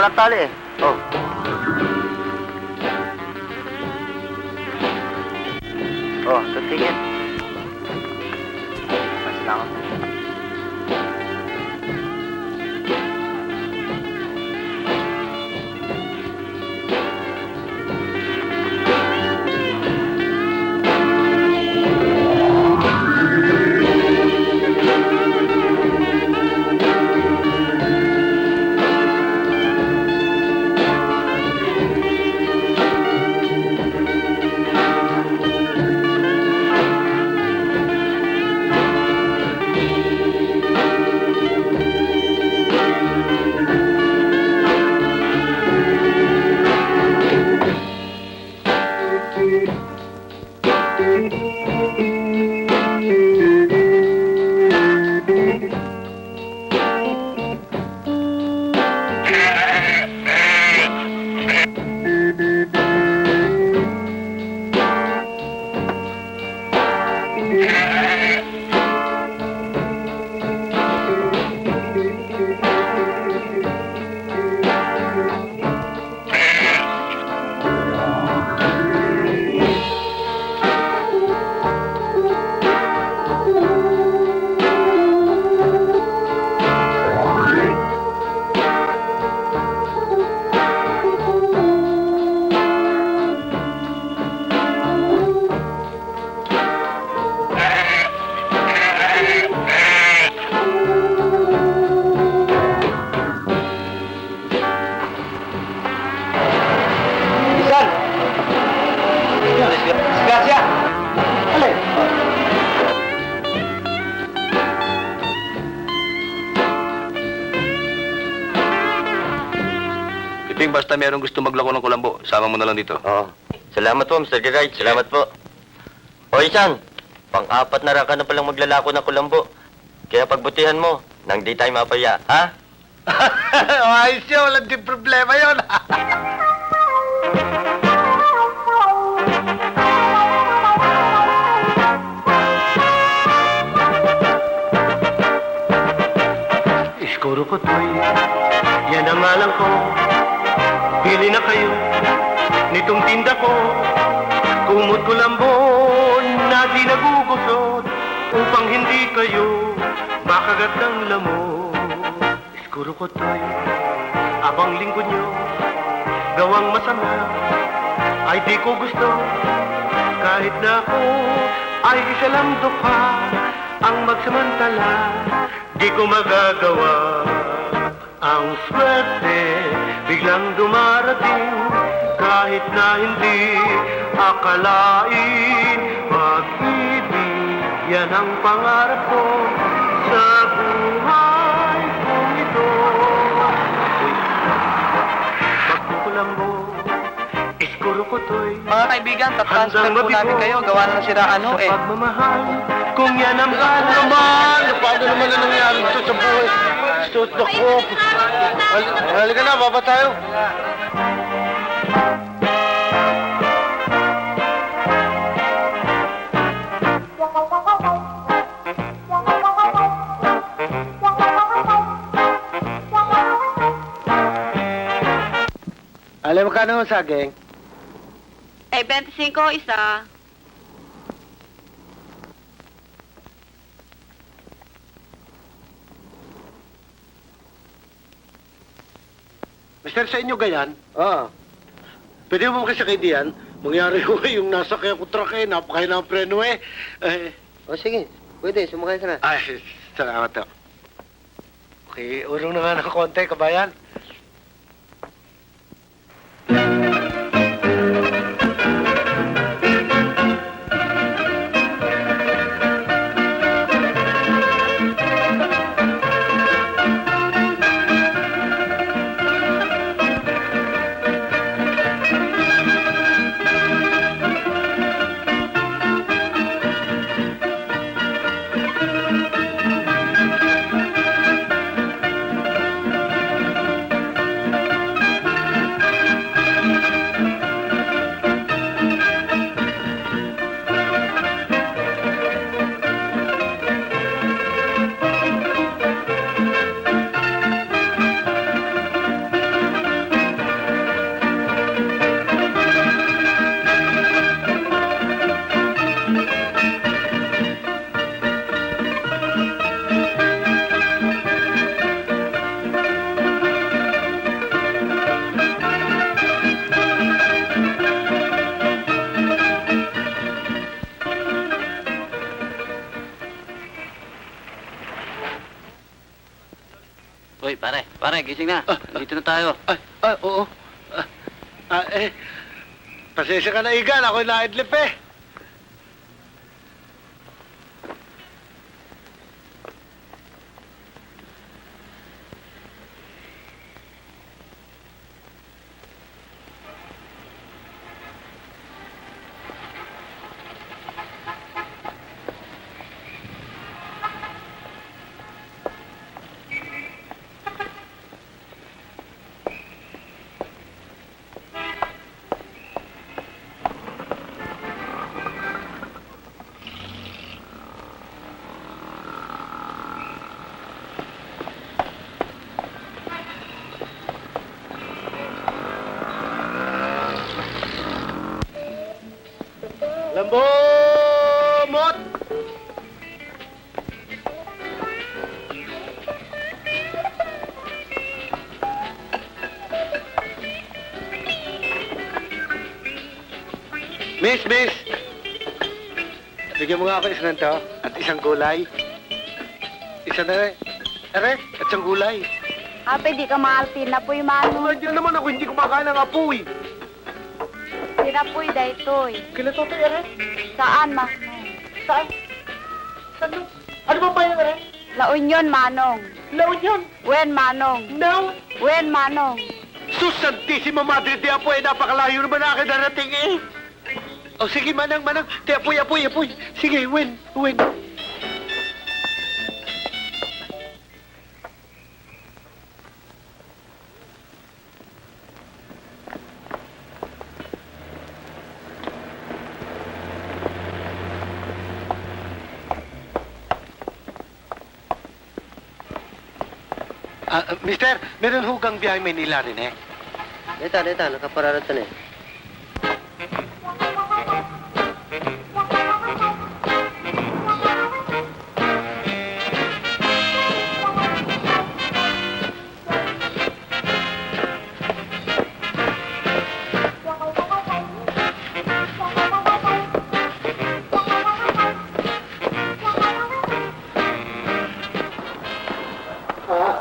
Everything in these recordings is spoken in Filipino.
Walang tali eh. Oh. Oh, tutingin. Mas lang. Disgrasya! Alin? Piping, basta merong gusto maglako ng kulambo, sama mo na lang dito. Oo. Salamat po, Mr. Gerard. Salamat po. O, Isan, pang-apat na raka na palang maglalako ng kulambo. Kaya pagbutihan mo, nang di tayo mapaya, ha? Ayos yun, walang din problema yun. Iskuro ko to'y, yan ang alam ko. Bili na kayo nitong tinda ko. Kumot kulambo na di nagugusot upang hindi kayo makagat ng lamok. Iskuro ko to'y, abang lingkod nyo gawang masama ay di ko gusto. Kahit na ako ay isa lang dukha ang magsamantala, di ko magagawa. Ang swerte biglang dumarating kahit na hindi akalain. Pag-ibig, yan ang pangarap ko sa buhay kong ito. Pagkukulambo, iskuro ko to'y Mga kaibigan, tatransfer po namin kayo. Gawa na ng siraan ho eh. sa pagmamahal, kung yan ang ano naman, paano naman na nangyari ito sa buhay? Suot na ko. Halika na, baba tayo. Alam mo kano ang saging? Eh, 25 isa. Mister, sa inyo gayan? Oo. Pwede mo kasi kay Dian, mangyari ko yung nasa kaya ko truck eh, napakain ng preno eh. O, sige. Pwede, sumakay ka na. Ay, salamat to. Okay, urong na nga ng konti, kabayan. pare, gising na. Dito na tayo. Oo. Pasensya ka na, Igan. Ako'y naidlip eh. Lambomot! Miss! Bigyan mo nga ako isang to at isang gulay. Isa na rin. Ere, at isang gulay. Ape, di ka maalpin na po'y mano. Diyan naman ako, hindi kumakain ng apoy. Sinapoy daytoy. Kinatotoy, Ere? Saan, ma? Saan? Saan? Ano ba bayan, Ere? La Union, manong. Laon yun. Wen, manong. Now? Wen, manong. Sus Santissima Madre de Apoy, napakalayo naman na akin narating eh. O sige, manang. Te, apoy. Sige, win. Mister, meron hugang biyahe Maynila rin eh. Dito, nakapararot na eh.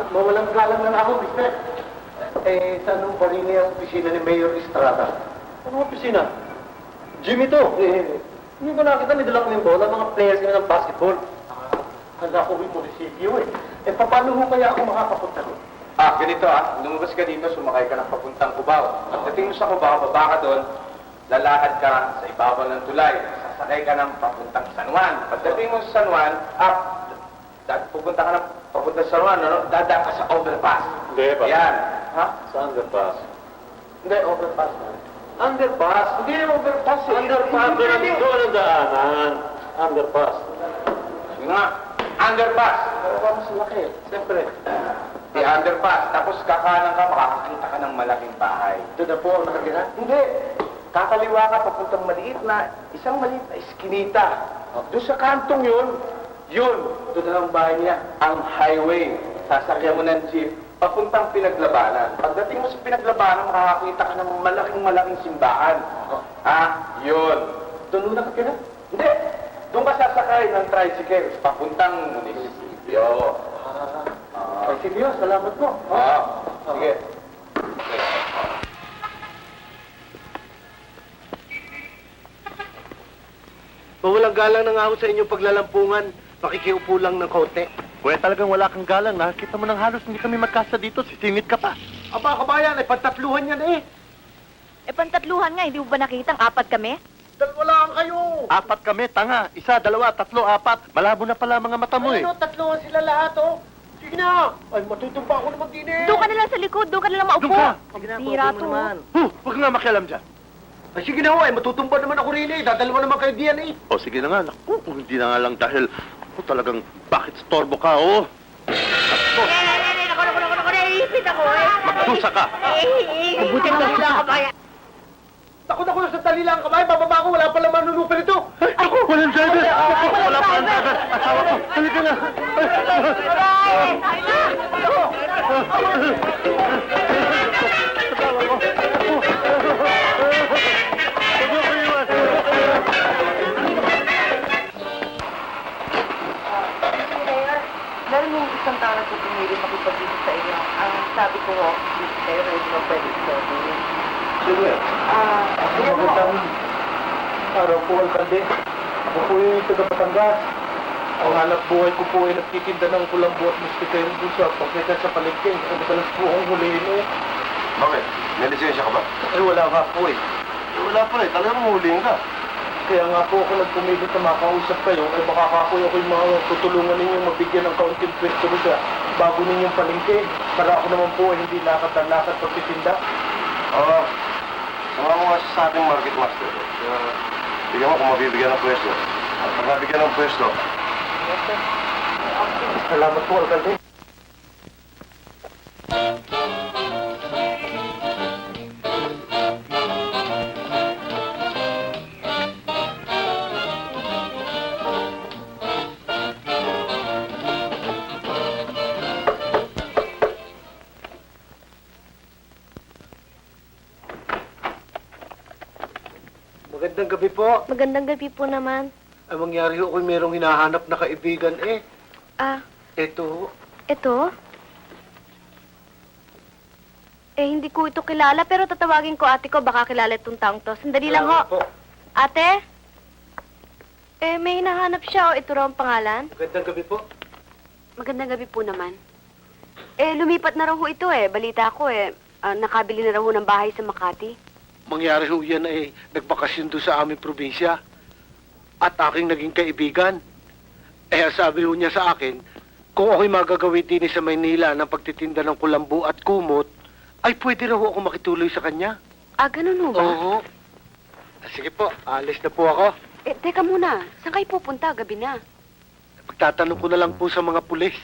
Mawalang galang na ako, mister. Saan nung barini ang opisina ni Mayor Estrada? Anong opisina? Jimmy to. Hindi ko nakita, may dala kaming bola, mga players kami ng basketball. Handa ko yung munisipyo eh. Paano ho kaya ako makakapunta doon? Ganito lumabas ka dito, sumakay ka ng papuntang Cubao. Pagdating mo sa Cubao, baba ka doon, lalakad ka sa ibabaw ng tulay, sasakay ka ng papuntang San Juan. Pagdating mo sa San Juan, pupunta ka ng papunta sa San Juan, dadaan ka sa overpass. Hindi ba? Yan. Sa underpass. Hindi, overpass na. Underpass? Hindi, overpass eh. Underpass, doon ang daanan. Underpass. Yun nga, underpass. Pero mas laki. Siyempre. Di underpass. Tapos kakanan ka, makakakita ka ng malaking bahay. Doon na po ako nakatira? Hindi. Kakaliwa ka papuntang isang maliit na iskinita. Doon sa kantong yun, doon na ang bahay niya. Ang highway. Sasakyan mo ng jeep, papuntang Pinaglabanan. Pagdating mo sa Pinaglabanan, makakakita ka ng malaking simbahan. Yun. Doon na nakatira? Hindi. Doon ka sasakay ng tricycle, papuntang munisipyo. Ay, Silvio, salamat po. Sige. Mawalang galang na nga ako sa inyong paglalampungan. Makikiupo lang ng konti. Kuya, talagang wala kang galang. Nakakita mo ng halos hindi kami magkasa dito. Sisingit ka pa. Aba, kabayan, ay pantatluhan yan eh. Pantatluhan nga, hindi mo ba nakita ang apat kami? Dalawa lang kayo. 4 kami, tanga. 1, 2, 3, 4. Malabo na pala mga mata mo eh. Ano, tatluhan sila lahat oh. Sige na. Ay, matutumba ako naman din eh. Doon ka na lang sa likod, doon ka na lang maupo. Doon ka. Ang sira to. Huwag nga makialam dyan. Ay, sige na ho, ay matutumba naman ako rin eh. Dadalawa naman kayo diyan eh. O sige na nga. Naku, kung hindi na nga lang dahil ako talagang bakit storbo ka, oh. Naku, naiipit ako eh. Magdusa ka. Mabuti na lang kabaya. Naku, na sandali lang kabayan. Bababa ko, wala palang manunupin ito. Ay, ako, walang driver. Ako, wala pa ang driver. Asawa ko. Halika na. Meron yung isang tao na pumili makipag-ibig sa inyo. Ang sabi Sino yan? Magandang araw po, Alcalde. Ako po yung taga Batangas. Ang hanap buhay ko po ay nagtitinda ng kulambo at mustikain doon sa pagkita sa palengke. Ang madalas po akong huliin eh. Bakit? May lisensya ka ba? Eh, wala nga po eh. Wala pa rin. Talagang mahuliin ka. Kaya nga po ako nagpumigit na makausap kayo, ay baka ako yung mga tutulungan ninyong mabigyan ng kaunting pwesto sa bago ninyong palengke. Para ako naman po ay hindi lakad-lakad pagtitinda. Oo. Sama mo nga sa ating market master. Kaya, bigyan mo kung mabibigyan ng pwesto. At pag nabigyan ng pwesto, Salamat po, Alcalde. Magandang gabi po. Magandang gabi po naman. Ang mangyari ko, mayroong hinahanap na kaibigan eh. Ah, Ito. ito? Hindi ko ito kilala, pero tatawagin ko ate ko, baka kilala itong taong to. Sandali lang ho. Salamat po. Ate? May hinahanap siya, o ito raw ang pangalan? Magandang gabi po. Magandang gabi po naman. Lumipat na raw ho ito Balita ko nakabili na raw ho ng bahay sa Makati. Mangyari ho yan ay nagbakasyon doon sa aming probinsya. At aking naging kaibigan. Sabi ho niya sa akin, kung ako'y magagawin din sa Maynila ng pagtitinda ng kulambu at kumot, ay pwede raw ako makituloy sa kanya. Ah, ganun ho ba? Oo. Sige po, alis na po ako. Teka muna. Saan kayo pupunta? Gabi na. Pagtatanong ko na lang po sa mga pulis.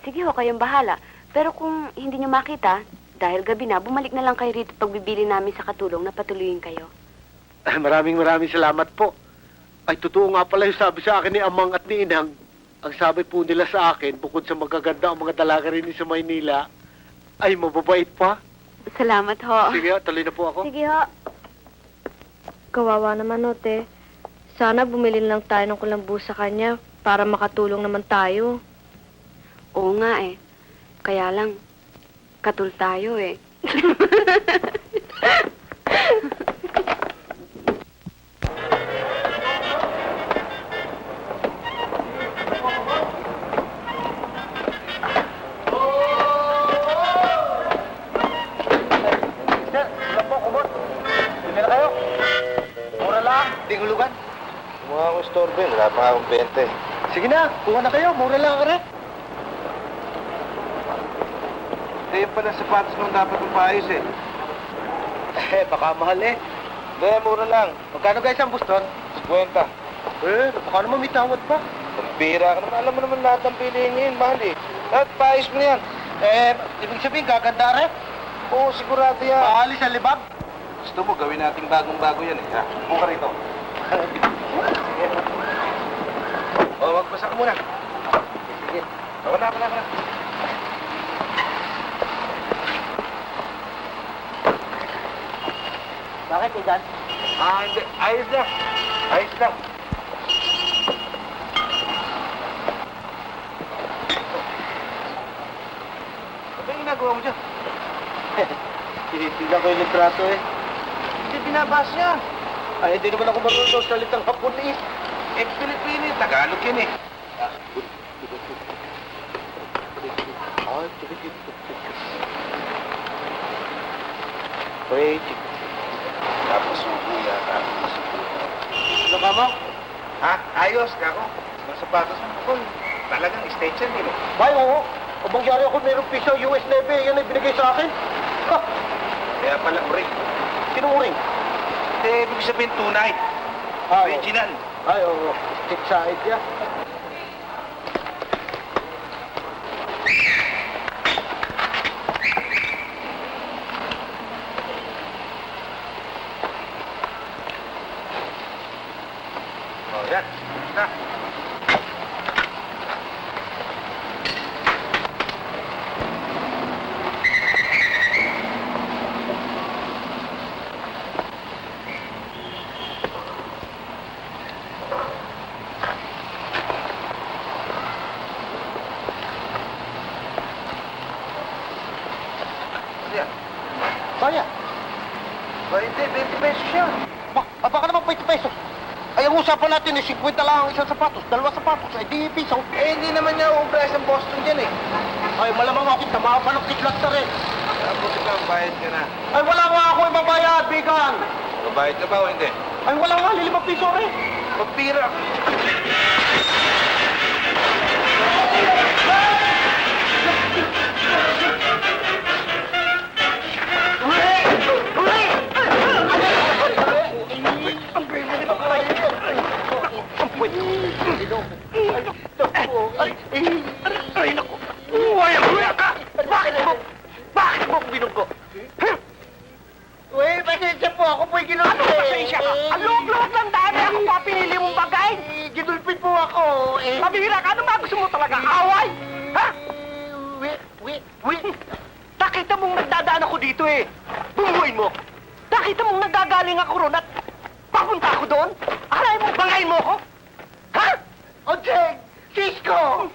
Sige ho, kayong bahala. Pero kung hindi nyo makita, dahil gabi na, bumalik na lang kayo rito at pagbibili namin sa katulong na patuloyin kayo. Maraming salamat po. Ay, totoo nga pala yung sabi sa akin ni Amang at ni Inang. Ang sabi po nila sa akin, bukod sa magaganda ang mga dalaga rin sa Maynila, ay mababait pa. Salamat ho. Sige, tuloy na po ako. Sige ho. Kawawa naman, Ote. Sana bumili lang tayo ng kulambu sa kanya para makatulong naman tayo. Oo nga Kaya lang, katul tayo Tingulugan. kumuha akong store bill. Wala pa akong 20. Sige na, kuha na kayo. Mura lang ka rin. Yung pala sapatos nung dapat mong paayos Baka mahal eh. Hindi, mura lang. Magkano guys ang buston? 50. Baka naman may tawad pa. Pambira ka naman. Alam mo naman lahat ng pilihin ngayon, mahal Lahat paayos mo na yan. Ibig sabihin, gaganda rin. Oo, sigurado yan. Maalis ang libag. Gusto mo, gawin nating bagong-bago yan Ha? Buka rito. Magbasa ka muna. Sige. Ako na. Bakit, Igan? Hindi. Ayos lang. Ano yung ginagawa mo dyan? Tinitignan ko yung litrato eh. Hindi binabasa yan. Ay, hindi naman ako marunong salitang hapon eh. Pilipino, Tagalog yan Ay, wait. Tapos subo yata. Ano ka mo? Ha? Ayos, kako. Mga sapatos mo ko. Talagang stage yan Bay, oo. Kung mangyari ako mayroong piso US Navy, yan ay binigay sa akin. Ha? Kaya pala uring. Sinuring. Ibig sabihin tunay. Original. Ay, oo. Stick side yan. Yan. Na. Yan. Kaya. Ba, hindi, 20 pesos yan. Baka naman 20 pesos. Ay, ang usapan natin eh, 50 lang ang isang sapatos, 2 sapatos, ay di piso. Eh, hindi naman niya uubra sa Boston dyan eh. Ay, malamang ako, tama pa ng kidlat na rin. Buti ka, bayad ka na. Ay, wala nga ako ibabayad, bigan. Babayad ka ba o hindi? Ay, wala nga, 5 piso rin. Magpira. Ay, naku. Wala ka. Bakit mo ako binugo? Uy, pasensya po. Ako po'y ginulpi. Ano pasensya ka? Ang loob-loob lang dami ako pa pinili mong bagay. Ginulpi po ako. Mabihira ka, ano ba gusto mo talaga? Away? Ha? Nakita mong nagdadaan ako dito eh. Bumuhin mo. Nakita mong nagagaling ako ron at papunta ako doon? Alay mo, bangayin mo ako? Ha? Ojeng! Cisco!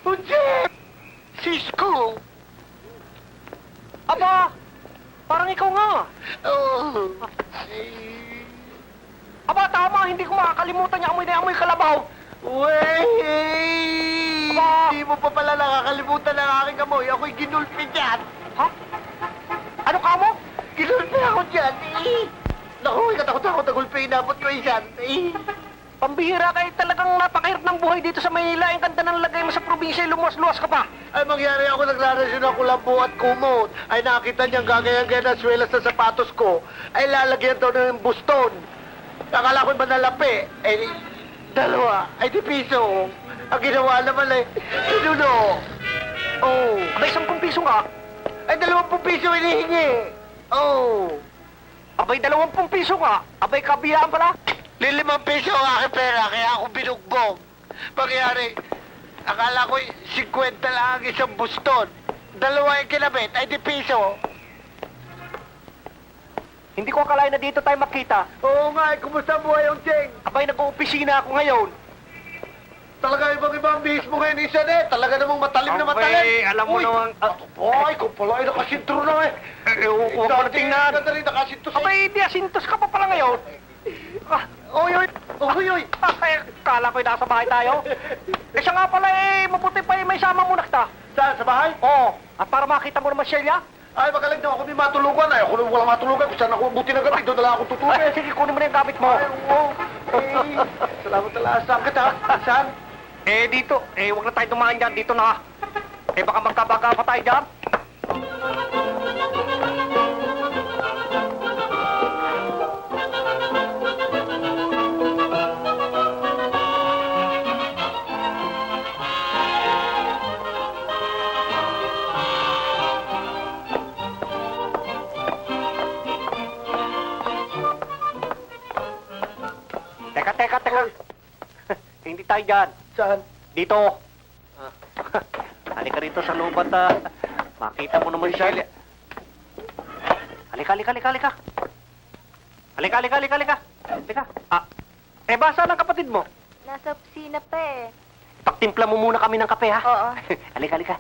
Ujeng! Cisco! Aba, parang ikaw nga. Oh. Aba, tama, hindi ko makakalimutan niya amoy na amoy kalabaw. Wey! Aba! Hindi mo pa pala nakakalimutan ang aking amoy. Ako'y ginulpi dyan. Ha? Ano ka mo? Ginulpi ako dyan. Naku, katakot-takot na gulpi. Inabot ko isan. Pambihira kayo talagang napakahirap ng buhay dito sa Maynila. Ang ganda ng lagay mo sa probinsya, lumuwas-luwas ka pa. Ay, mangyari ako naglarasyon ako lambo at kumot. Ay, nakita niyang gagayan-gaya na swelas sa sapatos ko. Ay, lalagyan daw ng buston. Akala ko'y manalapi. Ay, 2. Ay, di piso. Ang ginawa naman ay, sinuno. Oh. Abay, 10 piso nga. Ay, 20 piso inihingi. Oh. Abay, 20 piso nga. Abay, kabiyaan pala. 5 piso ang aking pera, kaya ako binugbog. Pangyari, akala ko'y 50 lang ang isang buston. 2 yung kinabit, ay di piso. Hindi ko akalain na dito tayo makita. Oo nga, kumusta ang buhay yung Cheng? Abay, nag-uopisina ako ngayon. Talaga ibang bihis mo ngayon, Isan eh. Talaga namang matalim na matalim. Abay, alam mo Uy, naman... Ay, kung pala ay nakasintro na eh. Huwag ko na tingnan. Ganda rin, nakasinto siya. Abay, di asintos ka pa pala ngayon. Oy, oy. Ay, kala ko'y nasa bahay tayo. Eh, siya nga pala eh, mabuti pa eh, may sama muna kita. Saan, sa bahay? Oo, at para makita mo naman Shelia. Ay, magaling daw ako may matulugan. Ay, ako nung walang matulugan. Kung saan ako buti na gabi, doon na lang ako tutulog Ay, eh. sige, kunin mo na yung gamit mo. Ay, oo. Eh, salamat talaga. Saan kita? Saan? Eh, dito. Eh, huwag na tayo dumaan dyan. Dito na. Eh, baka magkabaga pa tayo dyan. Teka. Hindi tayo dyan. Saan? Dito. Halika rito sa loob at makita mo naman siya. Halika. Halika. Eh, basa ng kapatid mo? Nasa opisina pa eh. Paktimpla mo muna kami ng kape, ha? Oo. Halika.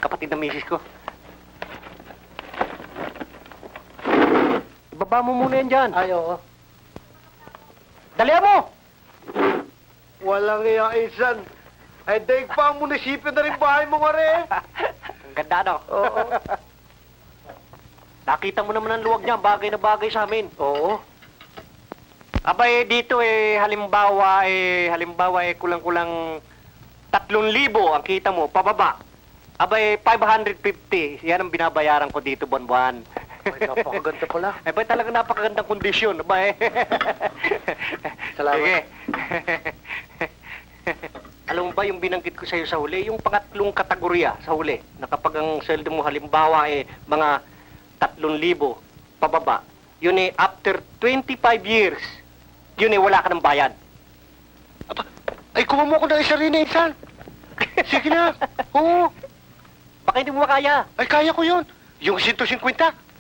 Kapatid ng misis ko. Ibaba mo muna yan dyan. Ay, oo. Dalihan mo! Walang iya, Isan. Ay, daig pa ang munisipyo na rin bahay mo nga rin. Ang ganda, no? Oo. Nakita mo naman ang luwag niya, bagay na bagay sa amin. Oo. Abay, dito halimbawa kulang-kulang 3,000 ang kita mo, pababa. Abay, 550. Yan ang binabayaran ko dito buwan-buwan. Ay, napakaganda pala. Abay, talaga napakagandang kondisyon. Abay. Salamat. Sige. Alam mo ba yung binanggit ko sa'yo sa huli? Yung pangatlong kategorya sa huli, na kapag ang sweldo mo halimbawa mga 3,000 pababa, yun after 25 years, yun wala ka ng bayad. Ay, kuha mo ko ng isa rin, Isan. Sige na. Oo. Baka hindi mo makaya. Ay, kaya ko yun. Yung 150.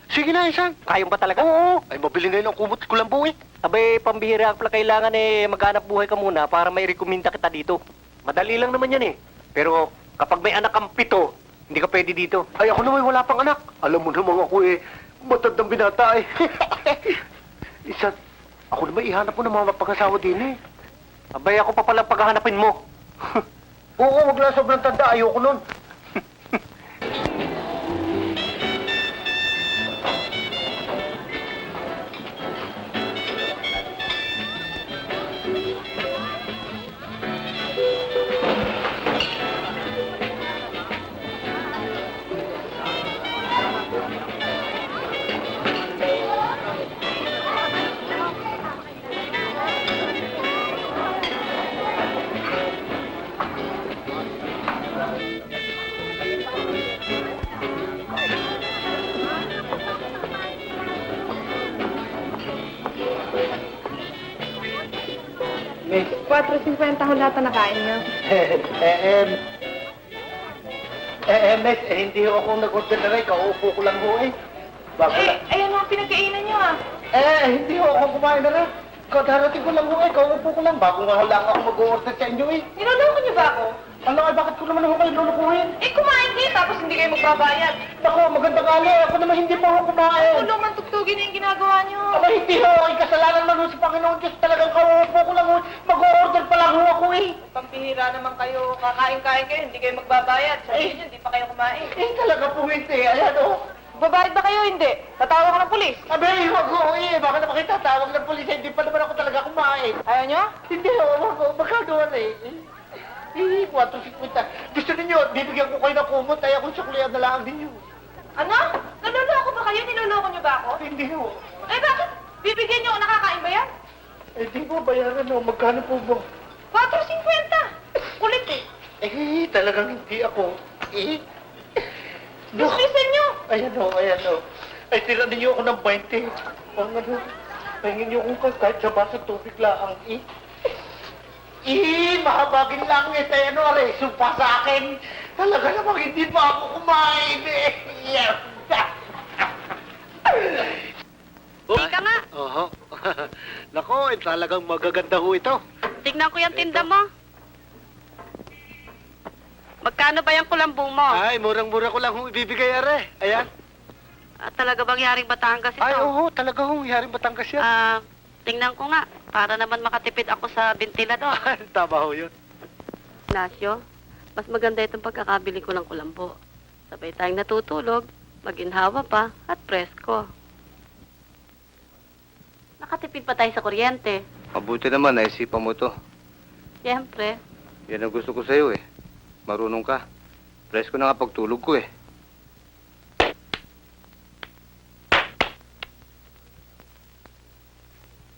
Sige na, Isan. Kaya mo ba talaga? Oo. Ay, mabili ngayon ang kumot ko lang buwi. Abay, pambihira pala kailangan maghanap buhay ka muna para may rekomenda kita dito. Madali lang naman yan eh. Pero kapag may anak kang 7, Hindi ka pwede dito. Ay, ako naman wala pang anak. Alam mo naman ako matandang binata Isa, ako naman ihanap mo ng mga mapag-asawa din Abay, ako pa pala paghahanapin mo. Oo, wag lang sobrang tanda. Ayoko nun. Miss, 4.50 ho lahat na nakain niyo. Miss, hindi ako nag-order na rin. Kauupo ko lang ho Bago lang. Ayan ho, pinagkainan niyo Hindi ho ako kumain na rin. Kadarating ko lang ho Kauupo ko lang. Bago nga lang ako mag-order sa inyo Niloloko niyo ba ako? Ano bakit ko naman ho kayo lulukuhin? Kumain kayo tapos hindi kayo magbabayad. Naku, maganda kali. Ako naman hindi pa ako kumain. man tugtugin na yung ginagawa niyo. Aba, hindi ho. Kasalanan man ho sa Panginoon Diyos. Talagang kauupo ko lang Mag-order pa lang ho ako Pampihira naman kayo, kakain-kain kayo, hindi kayo magbabayad. Sabi niyo, hindi pa kayo kumain. Talaga po hindi. Ayan Babayad ba kayo? Hindi. Tatawag ka ng pulis. Abay, wag ho Baka naman kita tawag ng pulis. Hindi pa naman ako talaga kumain. Ayaw niyo? Hindi ho. Wag ho. Magkagawa na 4.50. Gusto ninyo, bibigyan ko kayo ng kumot. Ay akong suklihan na lang ninyo. Ano? Naloloko ba kayo? Niloloko niyo ba ako? Hindi ho. Bakit? Bibigyan niyo ako, nakakain ba yan? Di po bayaran ho. Magkano po ba? 4.50. Kulit Talagang hindi ako. Dismissin niyo. Ayan ho. Ay, tira ninyo ako ng 20. Pahingin niyo kung kahit sa baso tubig lang. Mahabagin lang sumpa sa akin. Talaga namang hindi pa ako kumain Hindi ka nga. Oho. Nako, talagang magaganda ho ito. Tignan ko yung tinda mo. Magkano ba yung kulambong mo? Ay, murang-mura ko lang ho ibibigay, Ayan. Talaga bang yaring Batangas ito? Ay, oo, talaga ho. Yaring Batangas yan. Tingnan ko nga. Para naman makatipid ako sa bentilador. Tama ho yun. Ignacio, mas maganda itong pagkakabili ko ng kulambo. Sabay tayong natutulog, maginhawa pa, at presko. Nakatipid pa tayo sa kuryente. Mabuti naman, naisipan mo to. Siyempre. Yan ang gusto ko sa'yo Marunong ka. Presko na nga pagtulog ko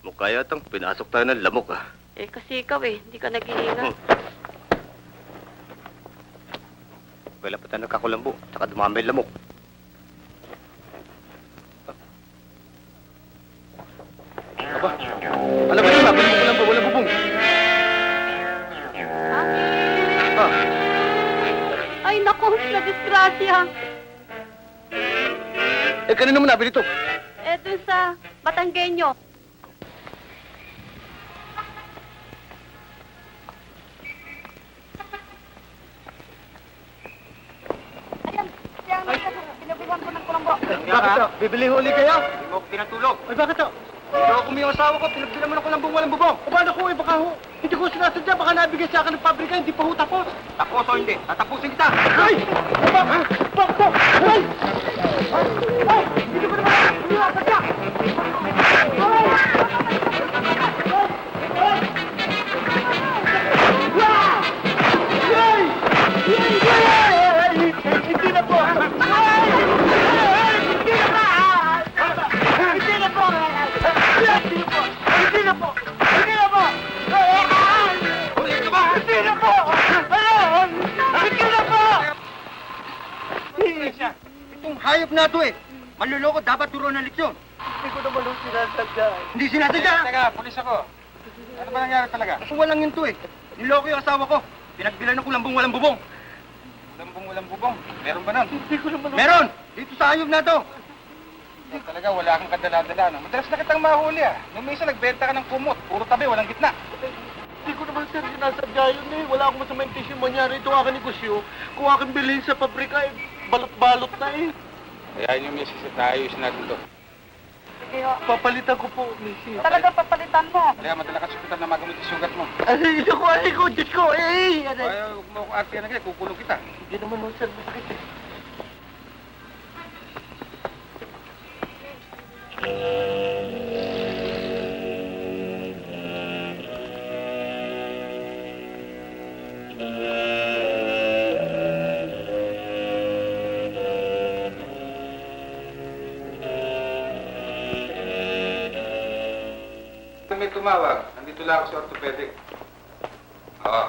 Mukha yatang pinasok tayo ng lamok Kasi ikaw hindi ka nag-iingat. Wala pa tayo nagkakulambo, tsaka dumami yung lamok. Aba, alam mo yun, nabili mo kulambo, walang bubong. Ay, naku, na-disgrasya. Kanino mo nabili to? Dun sa Batanggenyo. Bakit to? Bibili huli kayo? Hindi mo ako pinatulog. Ay, bakit to? Ito ako may asawa ko, pinagbilan mo ng kulambong walang bubong. O paano ko baka ho? Hindi ko sinasadya, baka nabigay sa akin ng pabrika, hindi pa ho tapos. Tapos o hindi, tatapusin kita. Ay! Ay! Ay! Hindi ko naman sinasadya! Hindi na po! Itong hayop na ito Manluloko, dapat turo ng leksyon. Hindi ko naman ho sinasadya. Hindi sinasadya. Teka, pulis ako. Ano ba nangyari talaga? Walang yun to Niloko yung asawa ko. Pinagbilan ng kulambong walang bubong. Kulambong walang bubong? Meron ba nun? Hindi ko naman ho. Meron! Dito sa hayop na to. Talaga, wala kang kadala-dala. Madalas na kitang mahuli Nung isa nagbenta ka ng kumot, puro tabi, walang gitna. Hindi ko naman, sir, sinasadya yun eh. Wala akong masamang intention mangyari ito aking negosyo. Kung aking bilhin sa pabrika, eh, balot-balot na eh. Hayaan yung misis at naayusin natin to. Papalitan ko po, Mrs. Talaga papalitan mo. Kaya madala ka sa ospital na magamit yung sugat mo. Ay, aray ko, Diyos ko, eh! Aray. Ay, huwag mo akong arte na kaya, kukulong kita. Hindi naman, no, sir, masakit eh. May tumawag. Nandito lang ako sa orthopedic. Oo.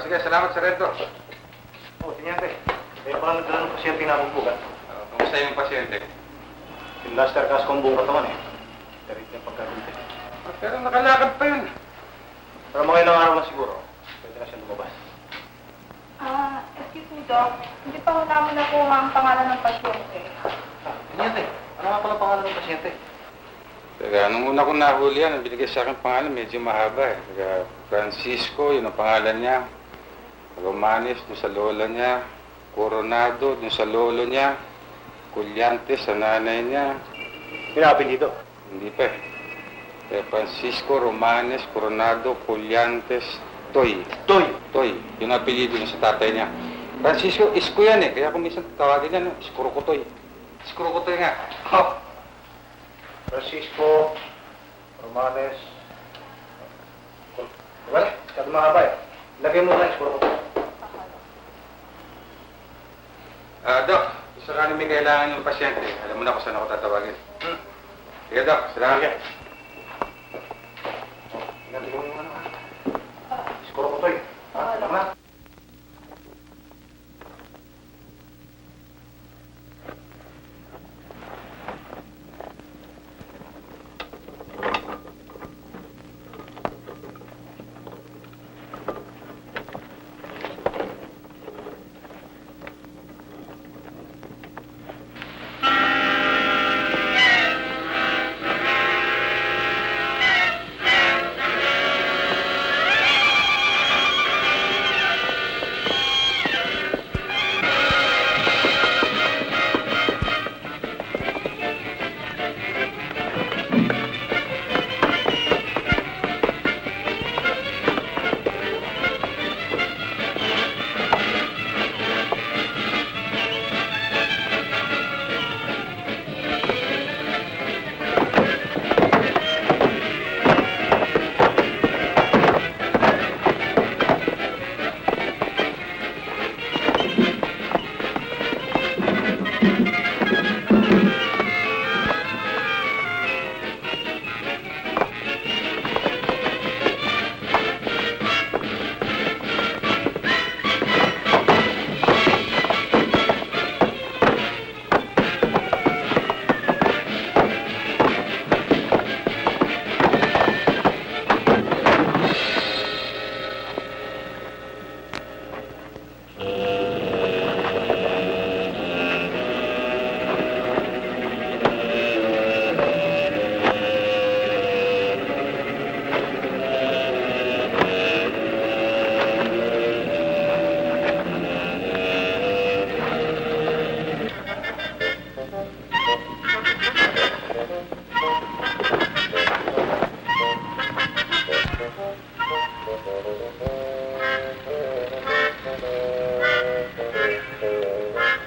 Sige, salamat sa rento. Oh, tinyante. Kaya pa nagdala ng pasyente na akong bugat. Kumusta yung pasyente? Pinlaster kas kong buong katawan eh. Darit yung pagkagunti. Pero nakalakad pa yun. Pero mga ilang araw na siguro, pwede na siya lumabas. Excuse me, Doc. Hindi pa ho namin nakuha ang pangalan ng pasyente. Tinyante, ano nga pala pangalan ng pasyente? Teka, nung una ko nahuli yan, ang binigay sa akin pangalan, medyo mahaba eh. Teka, Francisco, yun ang pangalan niya. Romanes, dun sa lola niya. Coronado, dun sa lolo niya. Collantes, sa nanay niya. Pinapin dito. Hindi pa eh. Kaya Francisco, Romanes, Coronado, Collantes, Toy. Toy! Toy, yun ang apelido niya sa tatay niya. Francisco, isko yan eh. Kaya kung minsan tawagin yan, Iskorokotoy. Iskorokotoy nga. Oh. Francisco, Romanes. Well, masyado mahaba eh. Lagay mo lang, siguro ko. Doc, sakaling may kailangan yung pasyente, alam mo na kung saan ako tatawagin. Sige, Doc, salamat. Ganti ko yung ano ha. Siguro ko to eh. Tama.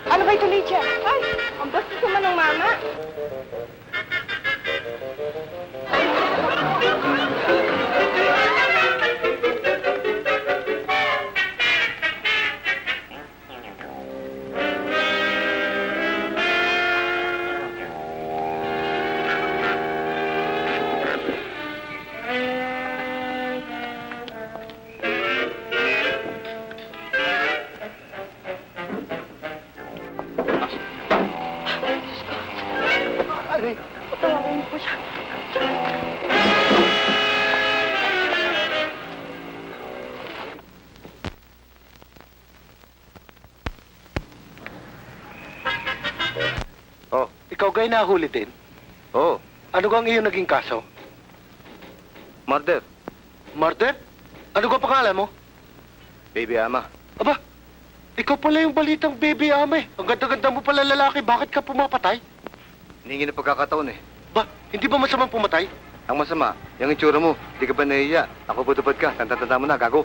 Ano ba ito, Lydia? Ay, ang bastos naman ng mama. Tawagan niyo po siya. Oh, ikaw gay nahuli din? Oo, Ano gang iyong naging kaso? murder. Murder? Ano ka pangalan mo? Baby Ama. Aba, ikaw pala yung balitang baby ama eh. Ang ganda-ganda mo pala lalaki, bakit ka pumapatay? Hiningi na pagkakataon eh. Ba, hindi ba masamang pumatay? Ang masama, yung itsura mo, di ka ba nahiya? Ako butupad ka, tanda-tanda mo na, gago.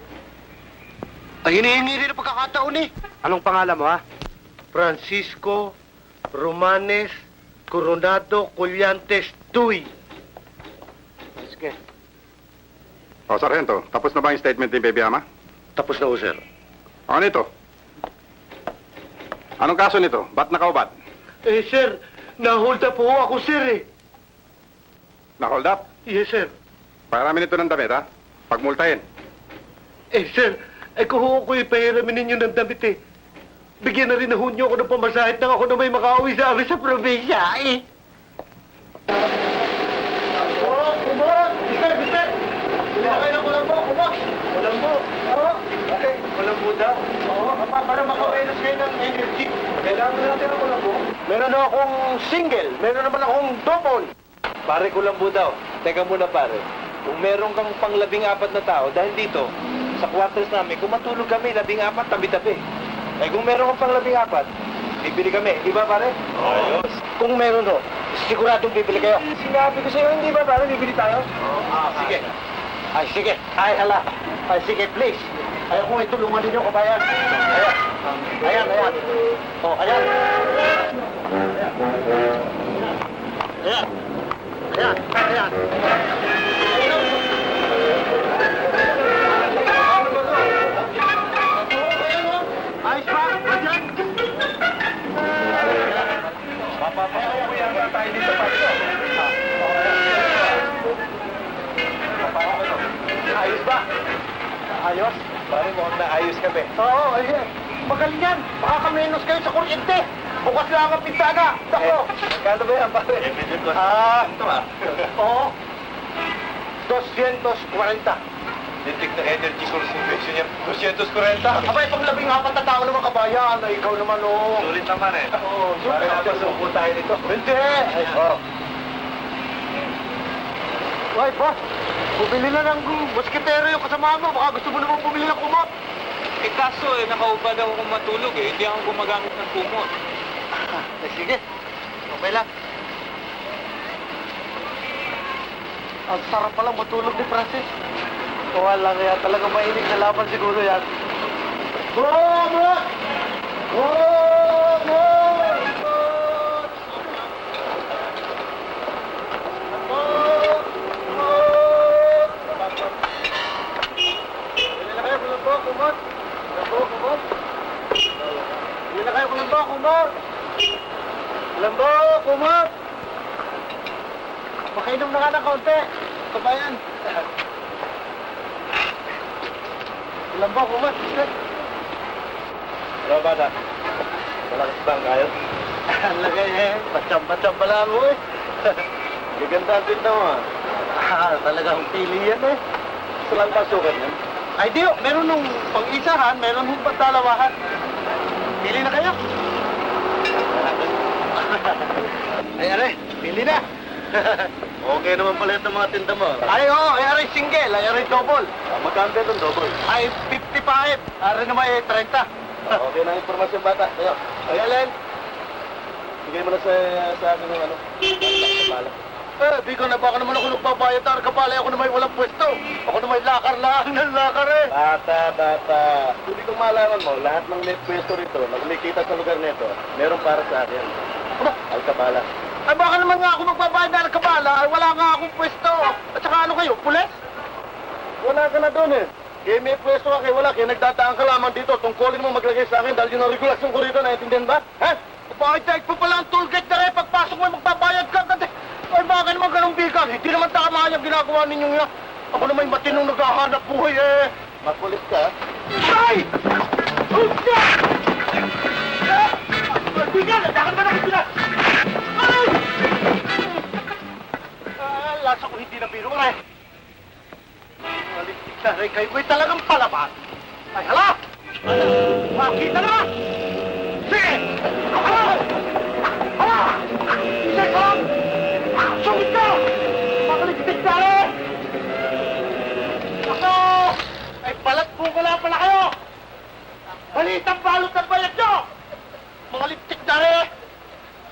Ay, hinihingi rin ang pagkakataon eh. Anong pangalan mo, ha? Francisco Romanes Coronado Collantes Tuy. Sige. O, Sargento, tapos na ba yung statement ni Baby Ama? Tapos na ho, sir. Ano nito? Anong kaso nito? Ba't nakaubat? Eh, sir, na-hold up po ako, sir eh. Na-hold up? Yes, sir. Paramin ito ng damit, ha? Pagmultahin. Eh, sir, kung ho ko ipahiramin ninyo ng damit eh. Bigyan na rin na ho niyo ako ng pamasahit nang ako na may makauwi sa amin sa probinsya eh. Kumot! Mister! Kumakain ng kulambo, kumot! Kulambo? Oo. Okay, kulambo daw? Oo, para makawainas kayo ng energy. Kailangan natin ang kulambo. Meron na akong single, meron naman akong double. Pare, kulambo daw. Teka muna, pare. Kung meron kang pang 14 na tao, dahil dito, sa quarters namin, kung matulog kami, 14 tabi-tabi. Eh, kung meron kang pang 14, bibili kami. Di ba, pare? Ayos. Kung meron ho, siguradong bibili kayo. Sinabi ko sa'yo, hindi ba, pare? Bibili tayo? Sige. Ay, sige. Ay, hala. Ay, sige, please. Ayaw kong itulungan ninyo, kabayan. Ayan. Ayan, ayan. Oh, ayan. Ayan. Ayan, ayan. Ayos ba? Ayan. Papapaya tayo dito pa ito. Ayos ba? Ayos? Pare mo na ayos kami. Oo, ayos. Magaling yan. Baka kamenos kayo sa kuryente. Bukas lang ang pintana. Dako. Kano ba yan, pare? Ito Oo. 240. Detect na energy consumption niya. 240. Abay, pag 14 na tao naman kabayan, ay ikaw naman, oh. Sulit naman eh. Oo, sulit. Pare naman suko tayo dito. Hindi. Oo. Ay, boss. Bumili na ng musketero yung kasama mo. Baka gusto mo naman bumili ng kumot. Eh kaso nakaubad ako kung matulog eh. Hindi ako gumagamit ng kumot. Sige. Okay lang. Ang sarap palang matulog ni Francis. Wala kaya talaga mainig na laban siguro yan. Kumot! Kumot! Kumot! Hindi na kayo kulambo, kumot! Kulambo, kumot! Makainom na ka ng kaunti. Kabayan. Kulambo, kumot. Hello, bata. Malakas ba ang kayo? Ang lagay eh. Patsyam-patsyam pala mo eh. Gaganda din daw ah. Talagang pili yan eh. Gusto lang pasukan yan. Ay, di, meron nung pang-isahan, meron nung pagdalawahan. Pili na kayo. Ay, aray, pili na. Okay naman pala ito mga tinda mo. Ay, oo, ay, aray single, ay, aray double. Magkano itong double? Ay, 55. Aray naman ay 30. Okay na informasyon, bata. Ayo. Ay, Allen. Bigay mo na sa akin yung ano. Di ko na baka naman ako nagbabayad na kapalay ako naman walang pwesto. Ako naman lakar lang ng lakar eh. Bata. Hindi ko malaman mo, lahat ng may pwesto rito, na kumikita sa lugar nito, meron para sa akin. Ano? Alkabala. Ay baka naman nga ako magbabayad na alkabala, ay wala nga akong pwesto. At saka ano kayo, pulis? Wala ka na doon eh. Kaya may pwesto ka kayo, wala. Kaya nagdadaan ka lamang dito. Tungkulin mo maglagay sa akin dahil yun ang regulasyon ko rito, naintindihan ba? Ha? Bakit po pala ang toll gate na rin? Pagpasok mo, magbabayad ka. Ay, bakit naman ganun bigan? Hindi naman tama yung ginagawa ninyong yan. Ako naman yung matinong naghahanap buhay eh. Makulit ka. Ay! Bigan! Dakan ba na kita? Ay! Lasa ko hindi na biro ka eh. Maligtig na rin kayo. May talagang palaban. Ay, hala! Makita na! Sige! Hala! Hala! Sige ka! Sungit ka! Makaligtig na rin! Ako! Ay, Maliit ang balot ng bayad nyo! Mga liptik na rin!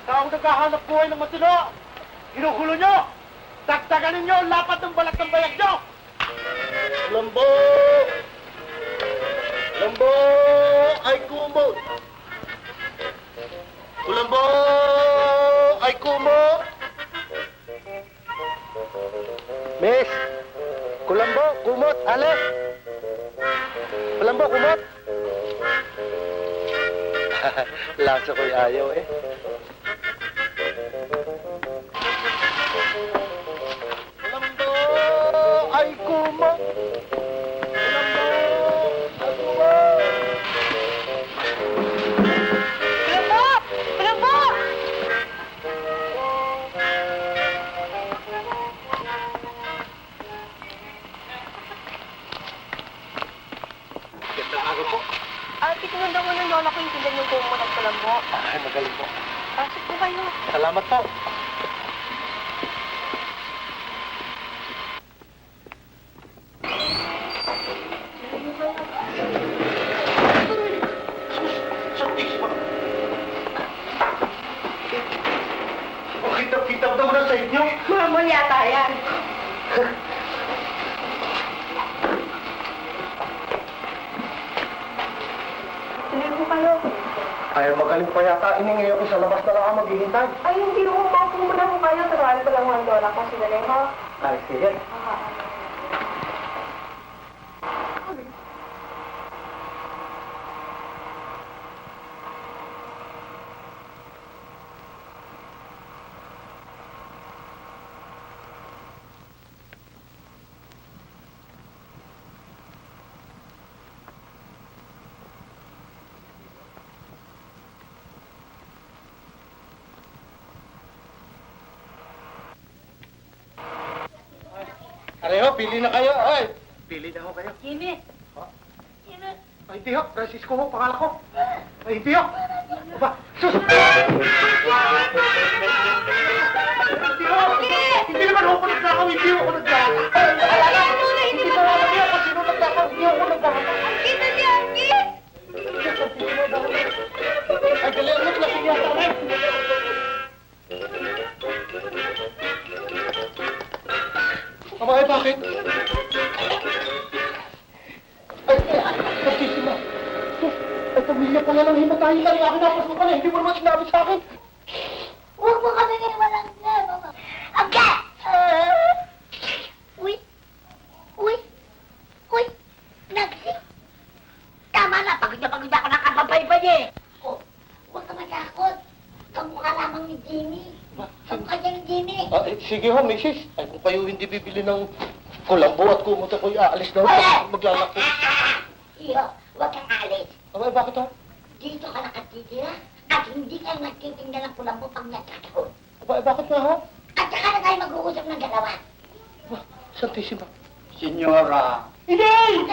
Taong naghahanap buhay ng matino! Ginugulo nyo! Dagdagan ninyo ang lapat ng balat ng bayad nyo! Lambo! Lambo! Ay kumot! Kulambo! Ay kumot! Miss! Kulambo! Kumot! Ale! Kulambo! Kumot! Lasa ko'y ayaw eh. Kulambo! Ay kumot! Kulambo! Ay kumot! Kulambo! Kulambo! Gandang araw po. Tinundo mo ng lola ko yung tindan yung kumo ng kulambo. Ay, magaling po. Pasok po kayo. Salamat po. Kita mo naman sa inyo. Mama yata yan. Tuloy po kayo. Ay, magaling pa yata. Iningayo ko sa labas na lang ako maghihintay. Ay, hindi ko po muna po kayo. Turuan ko lang ang lola ko. Sila ko. Ay, sige. Areho, pili na kayo. Ay, pili na ho kayo. Jimmy. Ay, hindi ho. Francisco ho, pangalan ko. Ay, hindi ho. Aba, sus! Hindi ho. Hindi naman ho ko nagnakaw. Hindi ho ko nagnakaw. Hindi ko alam niya kung sino nagnakaw. Hindi ho ko nagnakaw. Kita si Angie! Ay, dali. Ano, lasing yata rin. Aba, ay, bakit? Ay, nagkisima. Ay, pamilya ko na lang himatayin ka. Akin napasok ka na. Hindi mo naman sinabi sa akin. Huwag mo kami ngayon walang mama. Aga! Uy! Uy! Uy! Nagsi! Tama na! Pagod na ako nakapapay-pay eh! Oh, huwag ka matakot. Kamukha lamang ni Jimmy. Kamukha niya ni Jimmy. Sige ho, misis. Ay, kung kayo hindi bibili ng kulambo at kumot ako'y aalis na ho. Wala! Maglalako. Iyo, huwag kang alis. Aba, bakit ho? Dito ka nakatitira at hindi ka nagtitinda ng kulambo pag nagkataon. Aba, bakit nga ho? At saka na tayo mag-uusap ng dalawa. Aba, Santissima. Senyora. Hindi! Ay!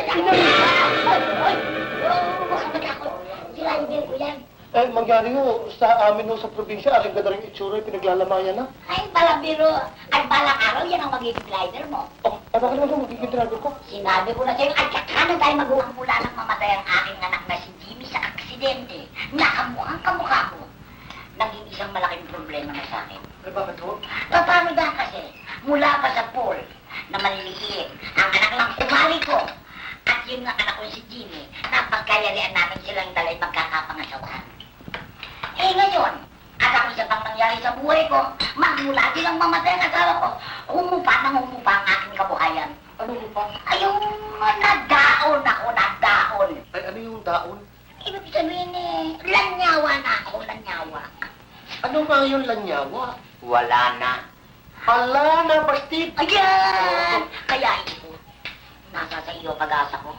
Ay! Huwag ka matakot. Driver ko yan. Eh, mangyari ho, sa amin ho sa probinsya, aling ganda rin itsura, pinaglalamayan na. Ay, palabiro. At balang araw, yan ang magiging driver mo. Oh, eh, bakit naman ho, magiging driver ko? Sinabi ko na sa'yo, at saka na tayo mag-uusap mula nang mamatay ang aking anak na si Jimmy sa aksidente. Nakamukhang kamukha mo. Naging isang malaking problema na sa akin. Eh, bakit ho? Paano na kasi? Mula pa sa pool na maliliit, ang anak lang umali ko. At yung anak ko si Jimmy, napagkayarian namin silang dalay magkakapangasawahan. Eh ngayon, at ako isa pang nangyari sa buhay ko, magmula silang mamatay ang asawa ko, humupa ang aking kabuhayan. Ano ho pa? Ayong nagdaon ako, nagdaon. Ay, ano yung daon? Ibig sabihin eh, lanyawa na ako, lanyawa. Ano nga yung lanyawa? Wala na. Hala, napastid! Ayan! Kaya ito, nasa sa iyo pag-asa ko.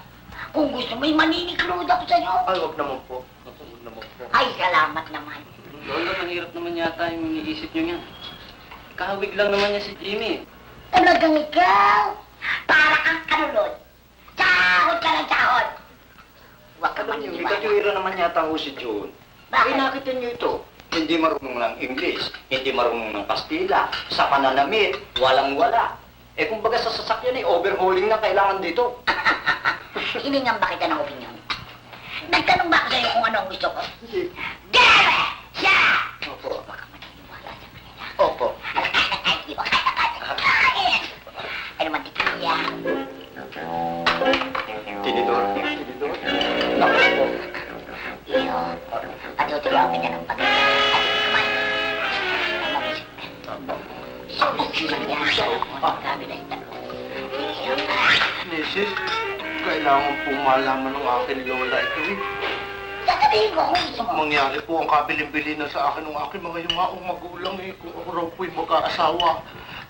Kung gusto mo'y maniniklood ako sa iyo. Ay, wag naman po. Wag naman po. Ay, salamat naman. Lola, ang hirap naman yata yung iniisip nyo yan. Kahawig lang naman niya si Jimmy. Talagang ikaw, para kang kanulod. Tsahod ka ng tsahod. Huwag ka May maniniwala. katuwira naman yata ho si June. Bakit? Eh, nakita nyo ito. Hindi marunong ng English, hindi marunong ng Kastila, sa pananamit, walang-wala. Eh, kumbaga sa sasakyan eh, overhauling na kailangan dito. Hiningan ba kita ng opinyon? Nagtanong ba ako sa'yo kung ano ang gusto ko? Gary! Siya! Opo. Baka maniniwala sa kanila. Opo. Hindi ba kaya? Ano man di kaya? Tinidor. Naku po. Iyo. Patutuloy ka ng pagkakas. At hindi kumain. Ang mabisip. Sulit yan. Kami na ito. Iyo. Mrs., kailangan pong malaman ng aking lola ito eh. Sasabihin ko kung gusto mo. Mangyari po ang kabilin-bili na sa akin ng aking mga yumaong magulang eh. Kung ako raw po'y mag-aasawa,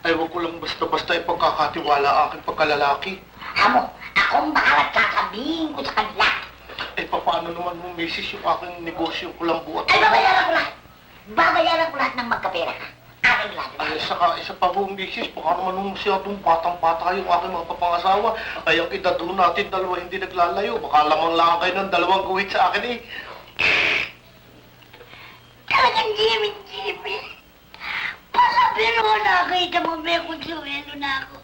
ay wag ko lang basta-basta ipagkakatiwala ang aking pagkalalaki. Amo, akong bahalat sasabihin ko sa kanila. Eh, paano naman mo, Mrs., yung aking negosyo kulambu at... Ay, babayaran ko lahat. Babayaran ko lahat ng magkapera ka. Aking lahat. Ay, isa pa po, Mrs., baka naman nung masyadong batang-bata yung aking mga papangasawa. Ay, ang edad ho natin, dalawa hindi naglalayo. Baka lamang lang kayo ng dalawang guhit sa akin eh. Talagang Jimmy. Pero nakita mo, may konsuelo na ako.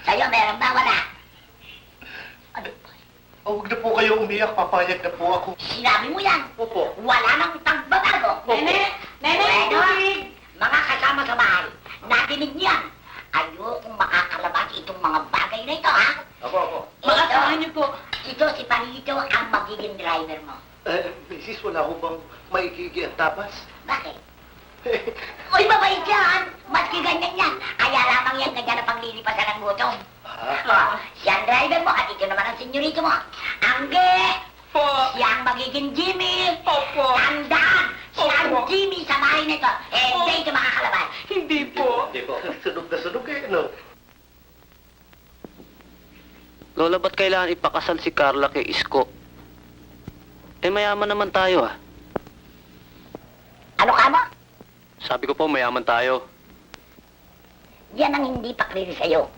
Sa'yo, meron ba? Wala. Ano ba? Oh, huwag na po kayo umiyak, papayag na po ako. Sinabi mo yan. Opo. Wala nang pagbabago. Nene! Bueno, mga kasama sa bahay, natinig niyan. Ayokong makakalabas itong mga bagay na ito, ha? Opo. Makasamahan niyo po. Ito, si Panito ang magiging driver mo. Mrs., wala ko bang maikigi ang tapas? Bakit? Uy, mabait yan! Maski ganyan yan. Kaya lamang yan ganyan na panglilipasan ng gutom. Siya ang driver mo at ito naman ang senyorito mo. Angge! Siya ang magiging Jimmy! Tandaan! Siya ang Jimmy sa bahay nito. Hindi ito makakalabas. Hindi po. Sunog na sunog eh, no? Lola, ba't kailangan ipakasal si Carla kay Isko? Eh, mayaman naman tayo, ah. Ano ka mo? Sabi ko po, mayaman tayo. Yan ang hindi pakliri sa'yo.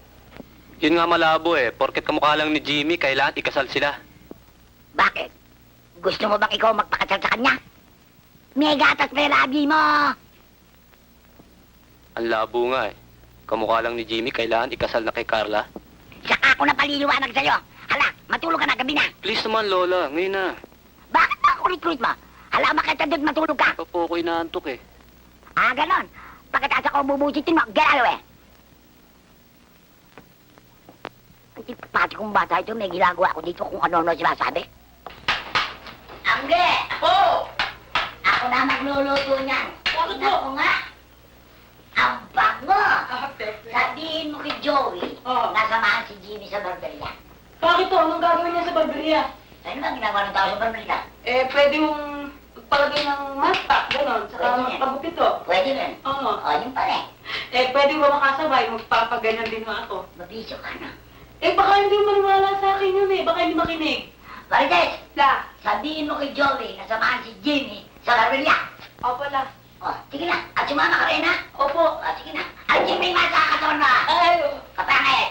Yun nga malabo eh. Porket kamukha lang ni Jimmy, kailangan ikasal sila. Bakit? Gusto mo bang ikaw magpakasal sa kanya? May gatas may labi mo! Ang labo nga eh. Kamukha lang ni Jimmy, kailangan ikasal na kay Carla. Saka ako na paliliwanag sa'yo. Hala, matulog ka na, gabi na. Please naman, Lola. Ngayon na. Bakit ba kulit-kulit mo? Hala, makita doon matulog ka. Pa po ako inaantok eh. Ah, ganon. Pagkatapos ako bubusitin mo, get out of here. Ang tipati kong bata ito, may ginagawa ko dito kung ano-ano sinasabi. Angge! Ako! Ako na magluluto niyan. Bakit ako nga? Ang bango! Sabihin mo kay Joey, nasamahan si Jimmy sa barberia. Bakit to? Anong gagawin niya sa barberia? Ano ba ginagawa ng tao sa barberia? Eh, pwede mong palagay ng maspak, gano'n, saka Pwede yan. pagupito. Pwede rin. Oo. O, yung pala. Eh, pwede mo makasabay, magpapaganyan din mo ako. Mabisyo ka na. Eh, baka hindi mo maniwala sa akin yun eh, baka hindi makinig. Marites! La. Sabihin mo kay Joey, nasamahan si Jimmy sa barberia. Opo, la. O, sige na. At sumama ka rin, ha? Opo. O, sige na. At Jimmy, masakaton mo. Ay, Kapangit.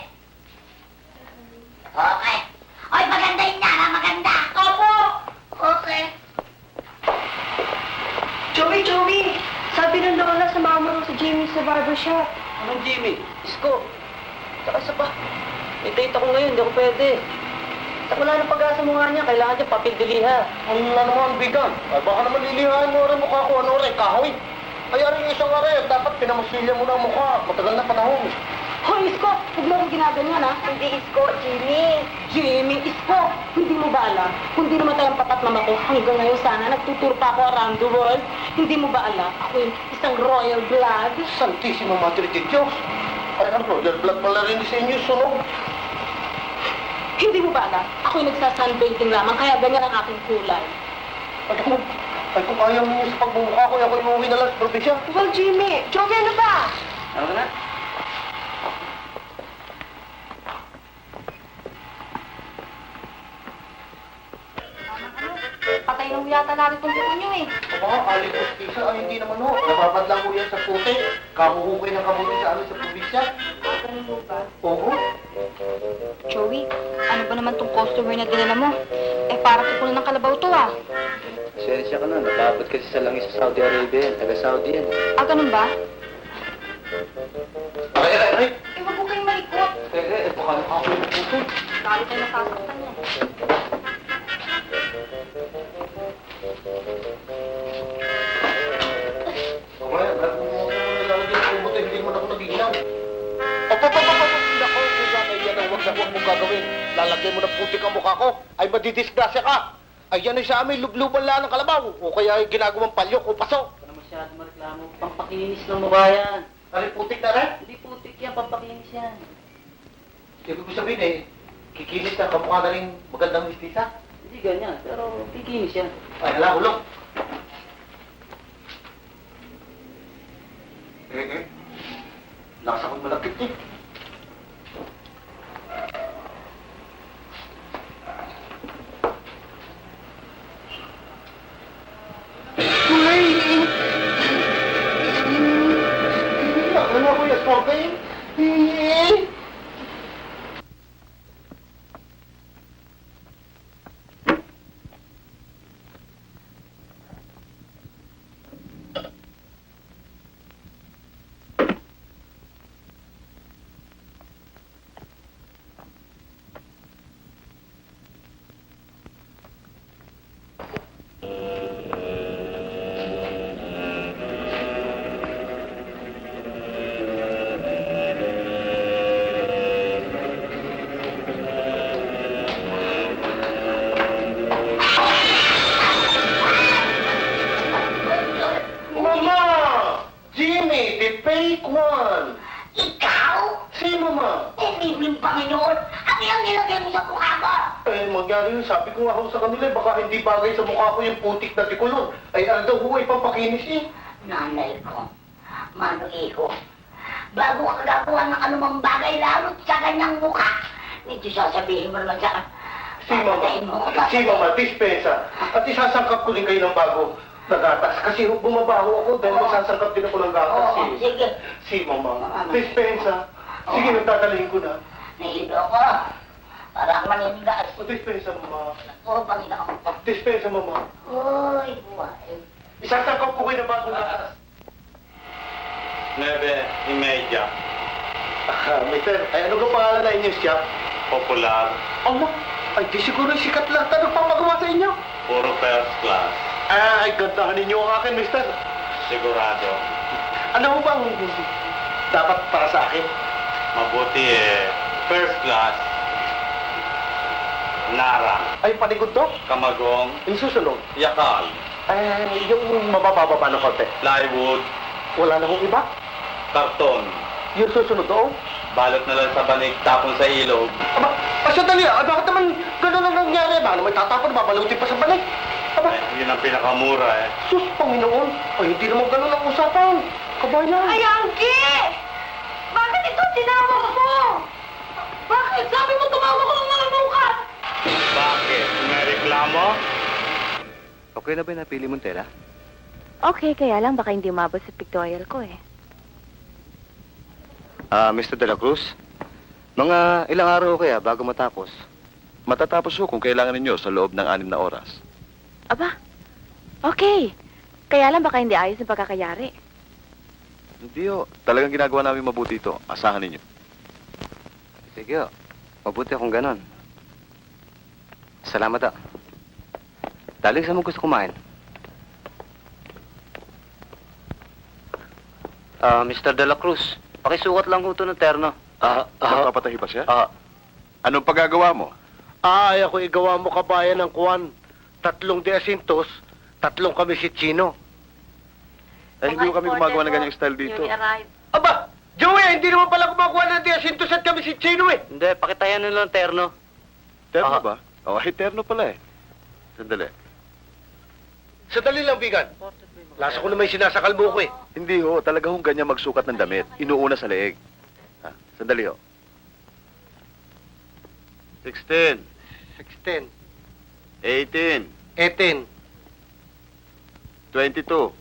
Okay. Oy, magandahin niya, ha? Maganda. opo. Okay. Joey! Sabi ng lola, sumama mo si Jimmy sa barbershop. Anong Jimmy? Isko. Saka isa pa. May date ako ngayon, hindi ako pwede. Saka wala na pag-asa mo nga niya, kailangan niya papildiliha. Ano na naman, bigan? Ay, baka naman lilihain mo rin mukha ko, ano rin, kahoy. Ay, rin isang rin, dapat pinamasilya mo na ang mukha. Matagal na panahon. Hoy, Isko! Huwag mo akong ginaganyan, ha? Hindi Isko, Jimmy. Jimmy, Isko! Hindi mo ba alam? Kung di namatay ang papat mama ko, hanggang ngayon sana nagtutur pa ako around the world. Hindi mo ba alam? Ako yung isang royal blood. Santissimo Madre de Diyos. Ay, ang royal blood pala rin sa inyo, sunog. Hindi mo ba alam? Ako yung nagsasunbathing lamang, kaya ganyan ang aking kulay. Ay, kung ayaw ninyo sa pagmumukha ko, ako inuwi na lang sa probinsya. Well, Jimmy, Joey, ano ba? Ano na? Patay nung yata natin itong buko nyo eh. Mga alikos kisa, ay hindi naman ho. Nababad lang ho yan sa puti. Kahuhukay ng kabuti sa amin sa probinsya. Ganun po ba? Oo. Joey, ano ba naman tong customer na dinala mo? Eh, para ko ng kalabaw to ah. Pasensya ka na, nababot kasi sa langis sa Saudi Arabia yan. Taga-Saudi yan. Ah, ganun ba? Ay. Eh, wag ko kayong malikot. Baka nakakulit po. Lalo tayo nasasaktan yan. hindi mo na ako nagiginaw. Opo. Nako, Susan, ay yan ang huwag mong gagawin. Lalagyan mo ng putik ang mukha ko, ay madidisgrasya ka. Ay yan ay sa amin, lubluban lang ng kalabaw. O kaya ay ginagawang palyok o paso. Huwag na masyado mareklamo. Pampakinis ng mukha yan. Ay, putik na rin. Hindi putik yan, pampakinis yan. Ibig ko sabihin eh, kikinis na kamukha na rin magandang mistisa. Hindi ganyan, pero kikinis yan. Ay, hala, hulong. Lakas akong malakit eh. Ano ako yung smoking? Mama! Jimmy, the fake one! Ikaw? Sino, ma? Umibling Panginoon, ano yung nilagay mo sa mukha mo? Eh, mangyari yun. Sabi ko nga ako sa kanila, baka hindi bagay sa mukha ko yung putik na tikulon. Ay, ano daw ho, ay pampakinis eh. Nanay ko, Mano Iho, bago ka gagawa ng anumang bagay lalo sa kanyang mukha, medyo sasabihin mo naman sa Si Mama, dispensa. At isasangkap ko din kayo ng bago na gatas. Kasi bumabaho ako dahil masasangkap din ako ng gatas Oo, eh. sige. Si Mama, dispensa. Sige, nagtatalihin ko na. Nahilo ko. Parang maninigas. O, dispensa, Mama. Oo, Panginoon ko. Dispensa, Mama. Uy, buhay. Isasangkap ko kayo ng bagong gatas. 9:30. Mister, ay ano ka pangalan na inyong shop? Popular. Ano? Ay, di siguro sikat lang na nagpapagawa sa inyo. Puro first class. Ay, gandahan ninyo ang akin, mister. Sigurado. Ano bang dapat para sa akin? Mabuti first class. Nara. Ay, paligod to? Kamagong. Yung susunod? Yakal. Ay, yung mabababa ng konti. Plywood. Wala na hong iba? Karton. Yung susunod to? Balot na lang sa banig, tapon sa ilog. Aba, sandali bakit naman gano'n ang nangyari? Baka naman tatapon, babalutin pa sa balik. Aba, Yun ang pinakamura sus, Panginoon. Ay, hindi naman gano'n ang usapan. Kabayan. Ay, Anggi! Bakit ito tinawag mo? Bakit? Sabi mo tumawag ko ng mga bukas! Bakit? May reklamo? Okay na ba yung napili mong tela? Okay, kaya lang baka hindi umabot sa pictorial ko eh. Mr. De La Cruz, mga ilang araw kaya bago matapos? Matatapos ho kung kailangan ninyo sa loob ng 6 na oras. Aba, okay. Kaya lang baka hindi ayos ang pagkakayari. Hindi ho, talagang ginagawa namin mabuti ito. Asahan ninyo. Sige ho, mabuti akong ganon. Salamat ho. Daling saan mo gusto kumain? Mr. De La Cruz, pakisukat lang ho ito ng terno. Magpapatahi pa siya? Anong pagagawa mo? Ay, ako igawa mo kabayan ng Kuwan. 3 de asintos, 3 kami si Chino. Eh, hindi ko kami gumagawa ng ganyang style dito. Aba, Joey, hindi naman pala kumakuha ng de asintos at kami si Chino eh. Hindi, pakitayan nyo lang terno. Terno ba? Oh, ay terno pala eh. Sandali. Sandali lang, Bigan. Lasa ko naman yung sinasakal mo ko eh. Hindi ho, talaga hong ganyan magsukat ng damit. Inuuna sa leeg. Sandali ho. 16, 16, 18, 18. 22,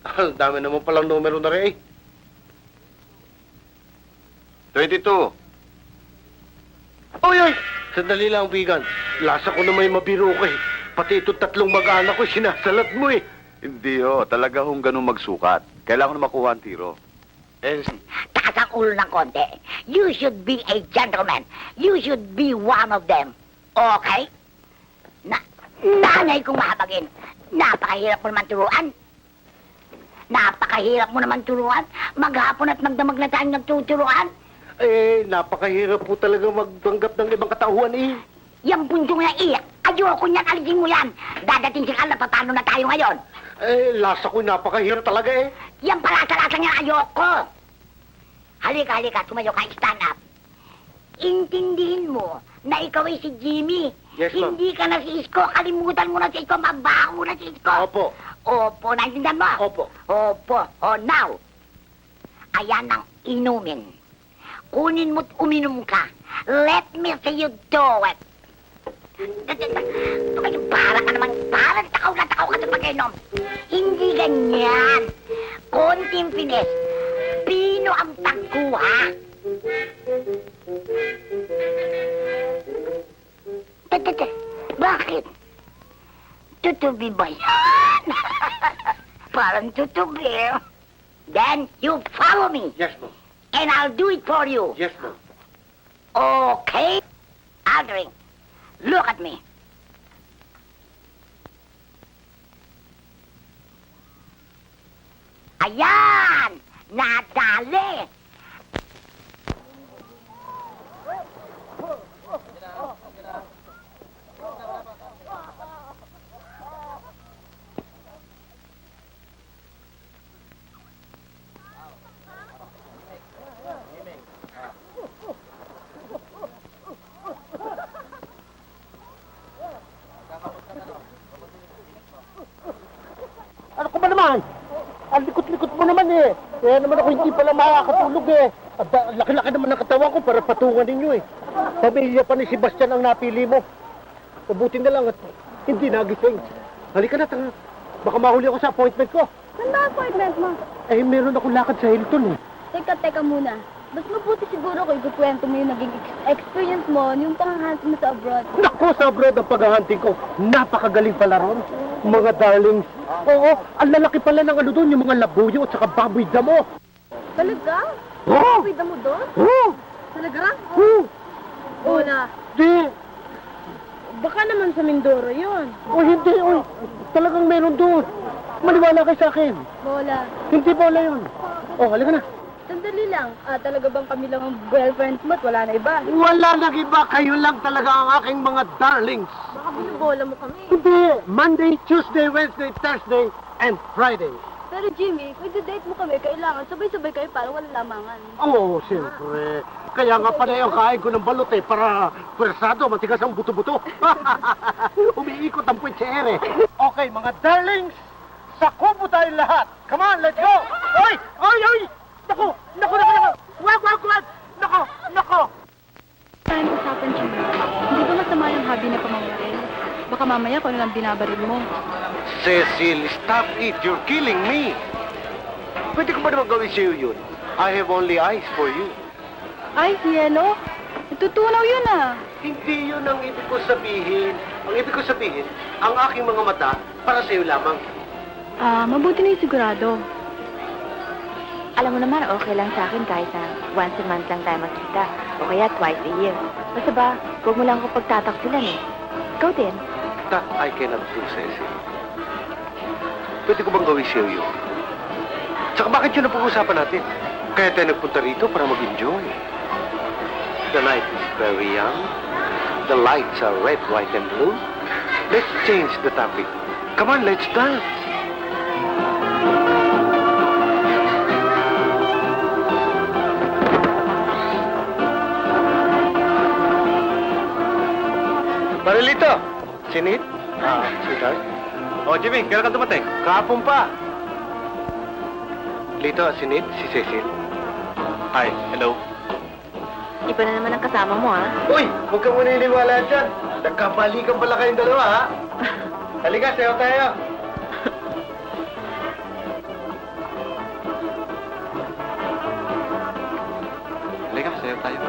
Ang dami naman palang numero na rin eh. 22. Oy! Sandali lang, Bigan. Lasa ko naman yung mabiro ko eh. Pati ito 3 mag-anak ko, sinasalat mo eh. Hindi ho, talaga hong ganun magsukat. Kailangan na makuha ang tiro. Eh, Taas ang ulo ng konti. You should be a gentleman. You should be one of them. Okay? Nanay kong mahabagin. Napakahirap mo naman turuan. Napakahirap mo naman turuan. Maghapon at magdamag na tayong nagtuturuan. Eh, napakahirap po talaga magtanggap ng ibang katauhan eh. Yang punjong na iyak. Ayoko niyan, alisin mo yan. Dadating si Carla, paano na tayo ngayon? Eh, lasa ko napakahirap talaga eh. Yan palasa-lasa niya, ayoko. Halika, tumayo ka, stand up. Intindihin mo na ikaw ay si Jimmy. Yes, ma'am. Hindi ka na si Isko. Kalimutan mo na si Isko. Mabaho na si Isko. Opo. Opo, naintindihan mo? Opo. Opo. O, now. Ayan ang inumin. Kunin mo't uminom ka. Let me see you do it. Para ka naman, parang takaw ka sa pag-inom. Hindi ganyan. Konting fines. Pino ang pagkuha. Bakit? Tutubi ba yan? Parang tutubi. Then you follow me. Yes, ma'am. And I'll do it for you. Yes, ma'am. Okay? I'll drink. Look at me. Ayan! Nadali! Ano ko ba naman? Ang likot-likot mo naman eh. Kaya naman ako hindi pala makakatulog eh. At laki-laki naman ng katawan ko para patungan ninyo eh. Pamilya pa ni Sebastian ang napili mo. Mabuti na lang at hindi nagising. Halika na, tanga. Baka mahuli ako sa appointment ko. Saan ba appointment mo? Eh, meron akong lakad sa Hilton eh. Teka muna. Mas mabuti siguro ko ikukwento mo yung naging experience mo, yung panghahantin mo sa abroad. Naku, sa abroad ang paghahunting ko. Napakagaling pala ron. Mga darlings. Oo, ang lalaki pala ng ano doon, yung mga labuyo at saka baboy damo. Talaga? Oo! Pwede mo doon? Oo! Talaga? Oo! Una, Di! baka naman sa Mindoro yun. O hindi, o. Talagang meron doon. Maniwala kayo sa akin. Bola. Hindi bola yun. O, halika na. Sandali lang. Talaga bang kami lang ang girlfriends mo at wala na iba? Wala nang iba. Kayo lang talaga ang aking mga darlings. Baka binabola mo kami. Hindi. Monday, Tuesday, Wednesday, Thursday, and Friday. Pero Jimmy, kung date mo kami, kailangan sabay-sabay kayo para wala lamangan. Oo, siyempre. Kaya nga pala yung kain ko ng balot eh, para pwersado, matigas ang buto-buto. Umiikot ang puwetsere. Okay, mga darlings, sa kubo tayo lahat. Come on, let's go! Oy! Oy! Oy! Naku! Wag! Nako! Tayong usapan, Jimmy. Hindi ba masama yung hobby na pamamaril? Baka mamaya kung ano lang binabaril mo. Cecil, stop it! You're killing me! Pwede ko ba naman gawin sa'yo yun? I have only eyes for you. Ay, yelo? Natutunaw yun ah. Hindi yun ang ibig ko sabihin. Ang ibig ko sabihin, ang aking mga mata para sa'yo lamang. Mabuti na yung sigurado. Alam mo naman, okay lang sa akin kahit na once a month lang tayo magkita. O kaya twice a year. Basta ba, huwag mo lang ako pagtataksilan eh. Ikaw din. That I cannot do, Cecil. Pwede ko bang gawin sa'yo yun? Tsaka bakit yun ang pag-usapan natin? Kaya tayo nagpunta rito para mag-enjoy. The night is very young. The lights are red, white, and blue. Let's change the topic. Come on, let's dance. Marilito! Sinit? Sweetheart? Oh, Jimmy, kailan ka dumating? Kahapon pa. Lito, Sinit, si Cecil. Hi, hello. Iba na naman ang kasama mo ah. Uy, huwag kang maniniwala dyan. Nagkabalikan pala kayong dalawa, ha? Halika, sayo tayo. Halika, sayo tayo.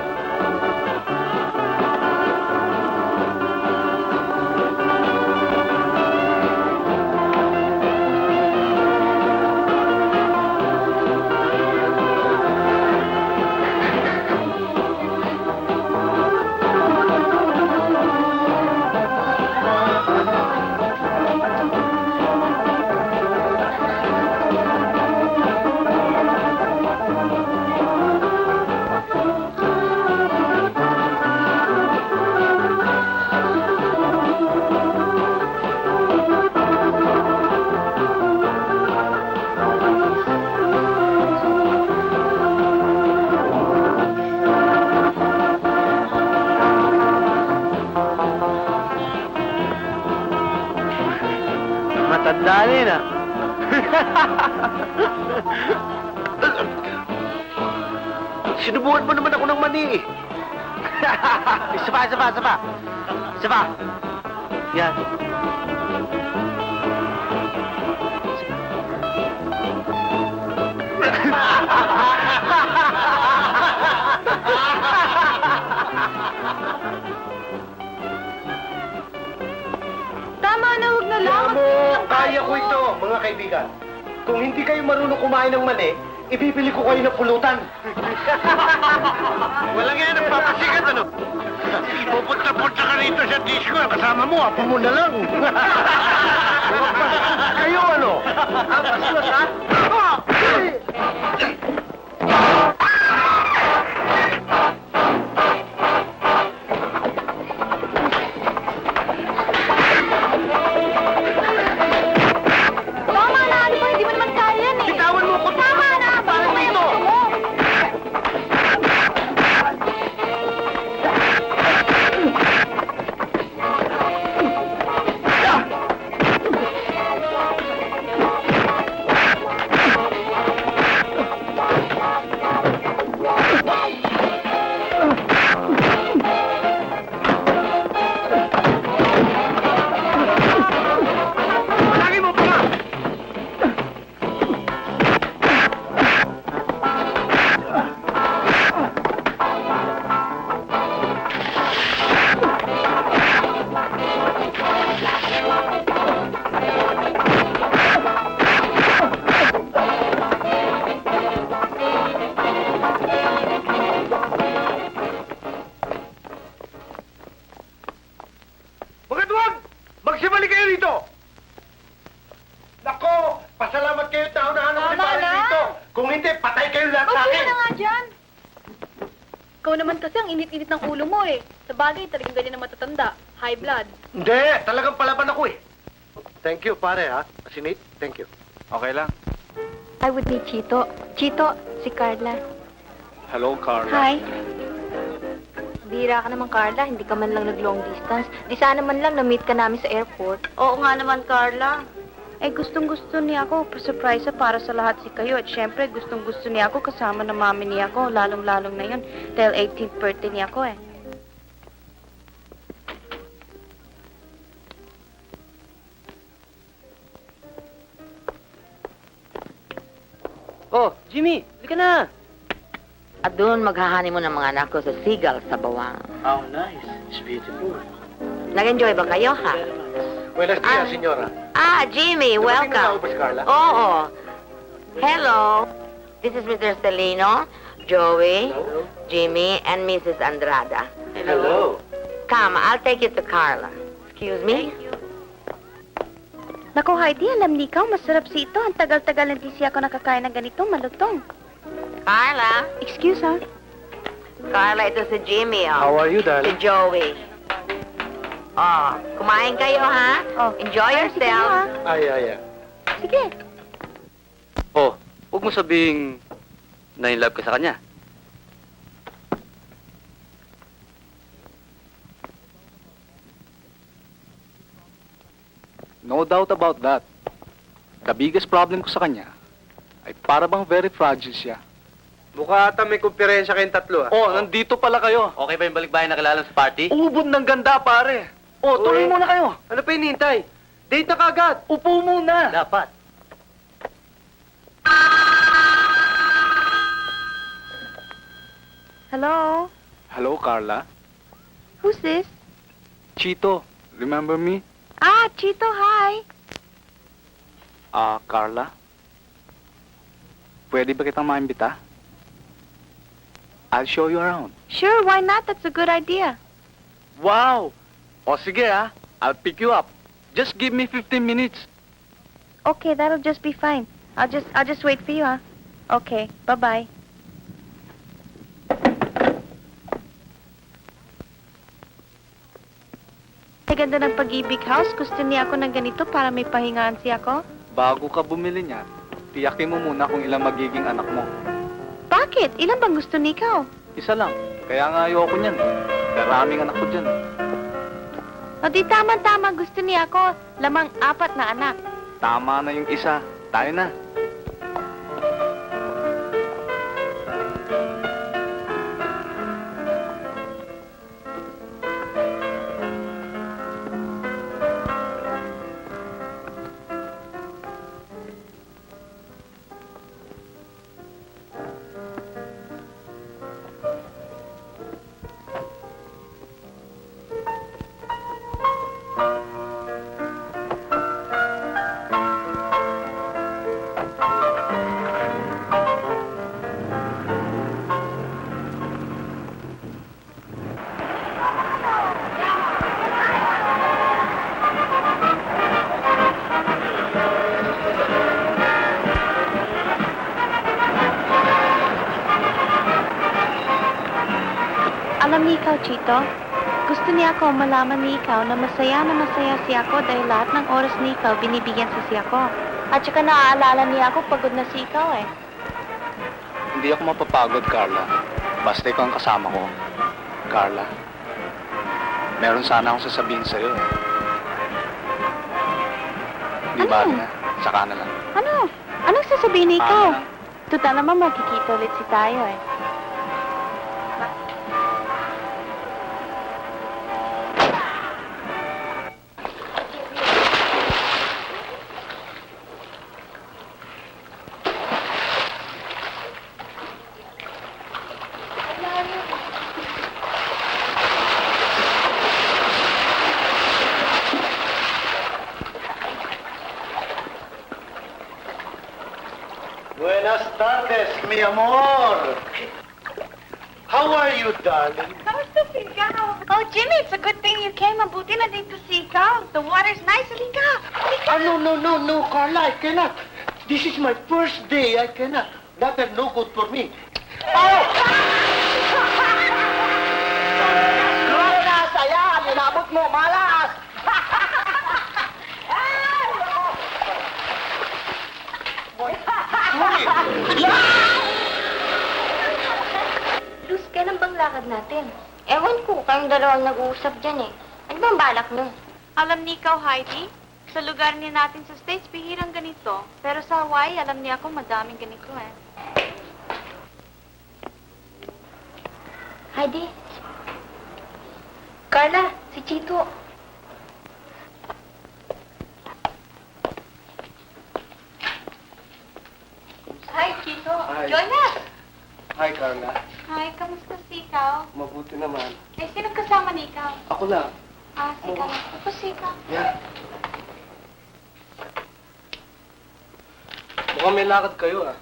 Dali na. Sinubuhan mo naman ako ng mani eh. Isa pa. Yan. Tama na, huwag na lang. Kaya mo, kaya ko ito, mga kaibigan. Kung hindi kayo marunong kumain ng mani, ibibili ko kayo ng pulutan. Walang yan, nagpapasikat, ano? Pupunta-punta ka rito sa disco, kasama mo, apo mo na lang. Kayo, ano? Ang bastos, ha? Tama na, ano ba? Hindi mo naman kaya yan eh. Bitawan mo ko. Tama na, parang may dito. gusto mo. Malaki mo pa nga. Mga duwag! Magsibali kayo rito! Nako! Pasalamat kayo tao na hanap ni Tama Pare na. rito! Kung hindi, patay kayo lahat sa Okay akin! na nga dyan. Ikaw naman kasi ang init-init ng ulo mo eh. Sa bagay, talagang ganyan na matatanda. High blood. Hindi! Talagang palaban ako eh! Thank you, pare ha. Sinate, thank you. Okay lang. I would meet Chito. Chito, si Carla. Hello, Carla. Hi. Bira ka naman, Carla. Hindi ka man lang nag-long distance. Di sana man lang na-meet ka namin sa airport. Oo nga naman, Carla. Eh, gustong-gusto niya ako. Pa-surprise para sa lahat si kayo. At syempre, gustong-gusto niya ako kasama ng mami niya ako. Lalong-lalong na yun. Dahil 18th birthday niya ako eh. Oh, Jimmy, hindi ka na. At doon maghahani mo ng mga anak ko sa Seagull sa Bawang. How nice. It's beautiful. Nag-enjoy ba kayo, ha? Buenos dias, señora. Ah, Jimmy, Dumating na welcome. ba si Carla? Oo. Hello. This is Mr. Celino, Joey, Jimmy, and Mrs. Andrada. Hello. Come, I'll take you to Carla. Excuse me? Naku, Heidi, alam ni ikaw, masarap si ito. Ang tagal-tagal na di siya ako nakakain ng ganito, malutong. Carla? Excuse, ha? Carla, ito si Jimmy, How oh. are you, Si darling? Joey. Oh, kumain kayo, ha? Oh. Enjoy Sige, yourself. ha? Ay. Sige. Oh, huwag mo sabing na in love ka sa kanya. No doubt about that. The biggest problem ko sa kanya ay para bang very fragile siya. Mukha ata may kumperensya kayong tatlo, ah. Oh, nandito pala kayo. Okay ba yung balikbayan na kilala sa party? Ubod ng ganda, pare. Oh, tuloy Uy. muna kayo. Ano pa hinihintay? Date na kagad! Upo muna. Dapat. Hello? Hello, Carla. Who's this? Chito, remember me? Ah, Chito, hi. Carla? Pwede ba kitang maimbita? I'll show you around. Sure, why not? That's a good idea. Wow! O sige I'll pick you up. Just give me 15 minutes. Okay, that'll just be fine. I'll just wait for you, huh? Okay, bye-bye. Ay, ganda ng Pag-ibig House. Gusto niya ako ng ganito para may pahingaan siya ako. Bago ka bumili niya, tiyakin mo muna kung ilang magiging anak mo. Bakit? Ilan bang gusto ni ikaw? Isa lang. Kaya nga ayoko niyan. Maraming anak ko dyan. O di tama-tama gusto niya ako. Lamang 4 na anak. Tama na yung isa. Tayo na. Alam ni ikaw, Chito, gusto niya ako malaman ni ikaw na masaya si ako dahil lahat ng oras ni ikaw binibigyan si ako. At saka naaalala niya ako pagod na si ikaw eh. Hindi ako mapapagod, Carla. Basta ikaw ang kasama ko. Carla, meron sana akong sasabihin sa'yo. Di ba na? Saka na lang. Ano? Anong sasabihin ni Saka ikaw? na lang. Tutal naman magkikita ulit si tayo eh. Buenas tardes, mi amor. How are you, darling? Kamusta si ikaw? Oh, Jimmy, it's a good thing you came. Mabuti na dito si ikaw. The water's nice. Halika. No, Carla, I cannot. This is my first day. I cannot. Water no good for me. Oh! Malas, ayan, inabot mo, malas! Luz, kailan bang lakad natin? Ewan ko, kayong dalawang nag-uusap dyan eh. Ano bang balak mo? Alam ni ikaw, Heidi, sa lugar niya natin sa States, bihirang ganito. Pero sa Hawaii, alam niya ako madaming ganito eh. Heidi? Carla, si Chito. Hi, Chito. Hi. Join us. Hi, Carla. Hi, kamusta si ikaw? Mabuti naman. Eh, sino kasama ni ikaw? Ako lang. Ah, si ikaw. Ako si ikaw. Yeah. Mukhang may lakad kayo, ah.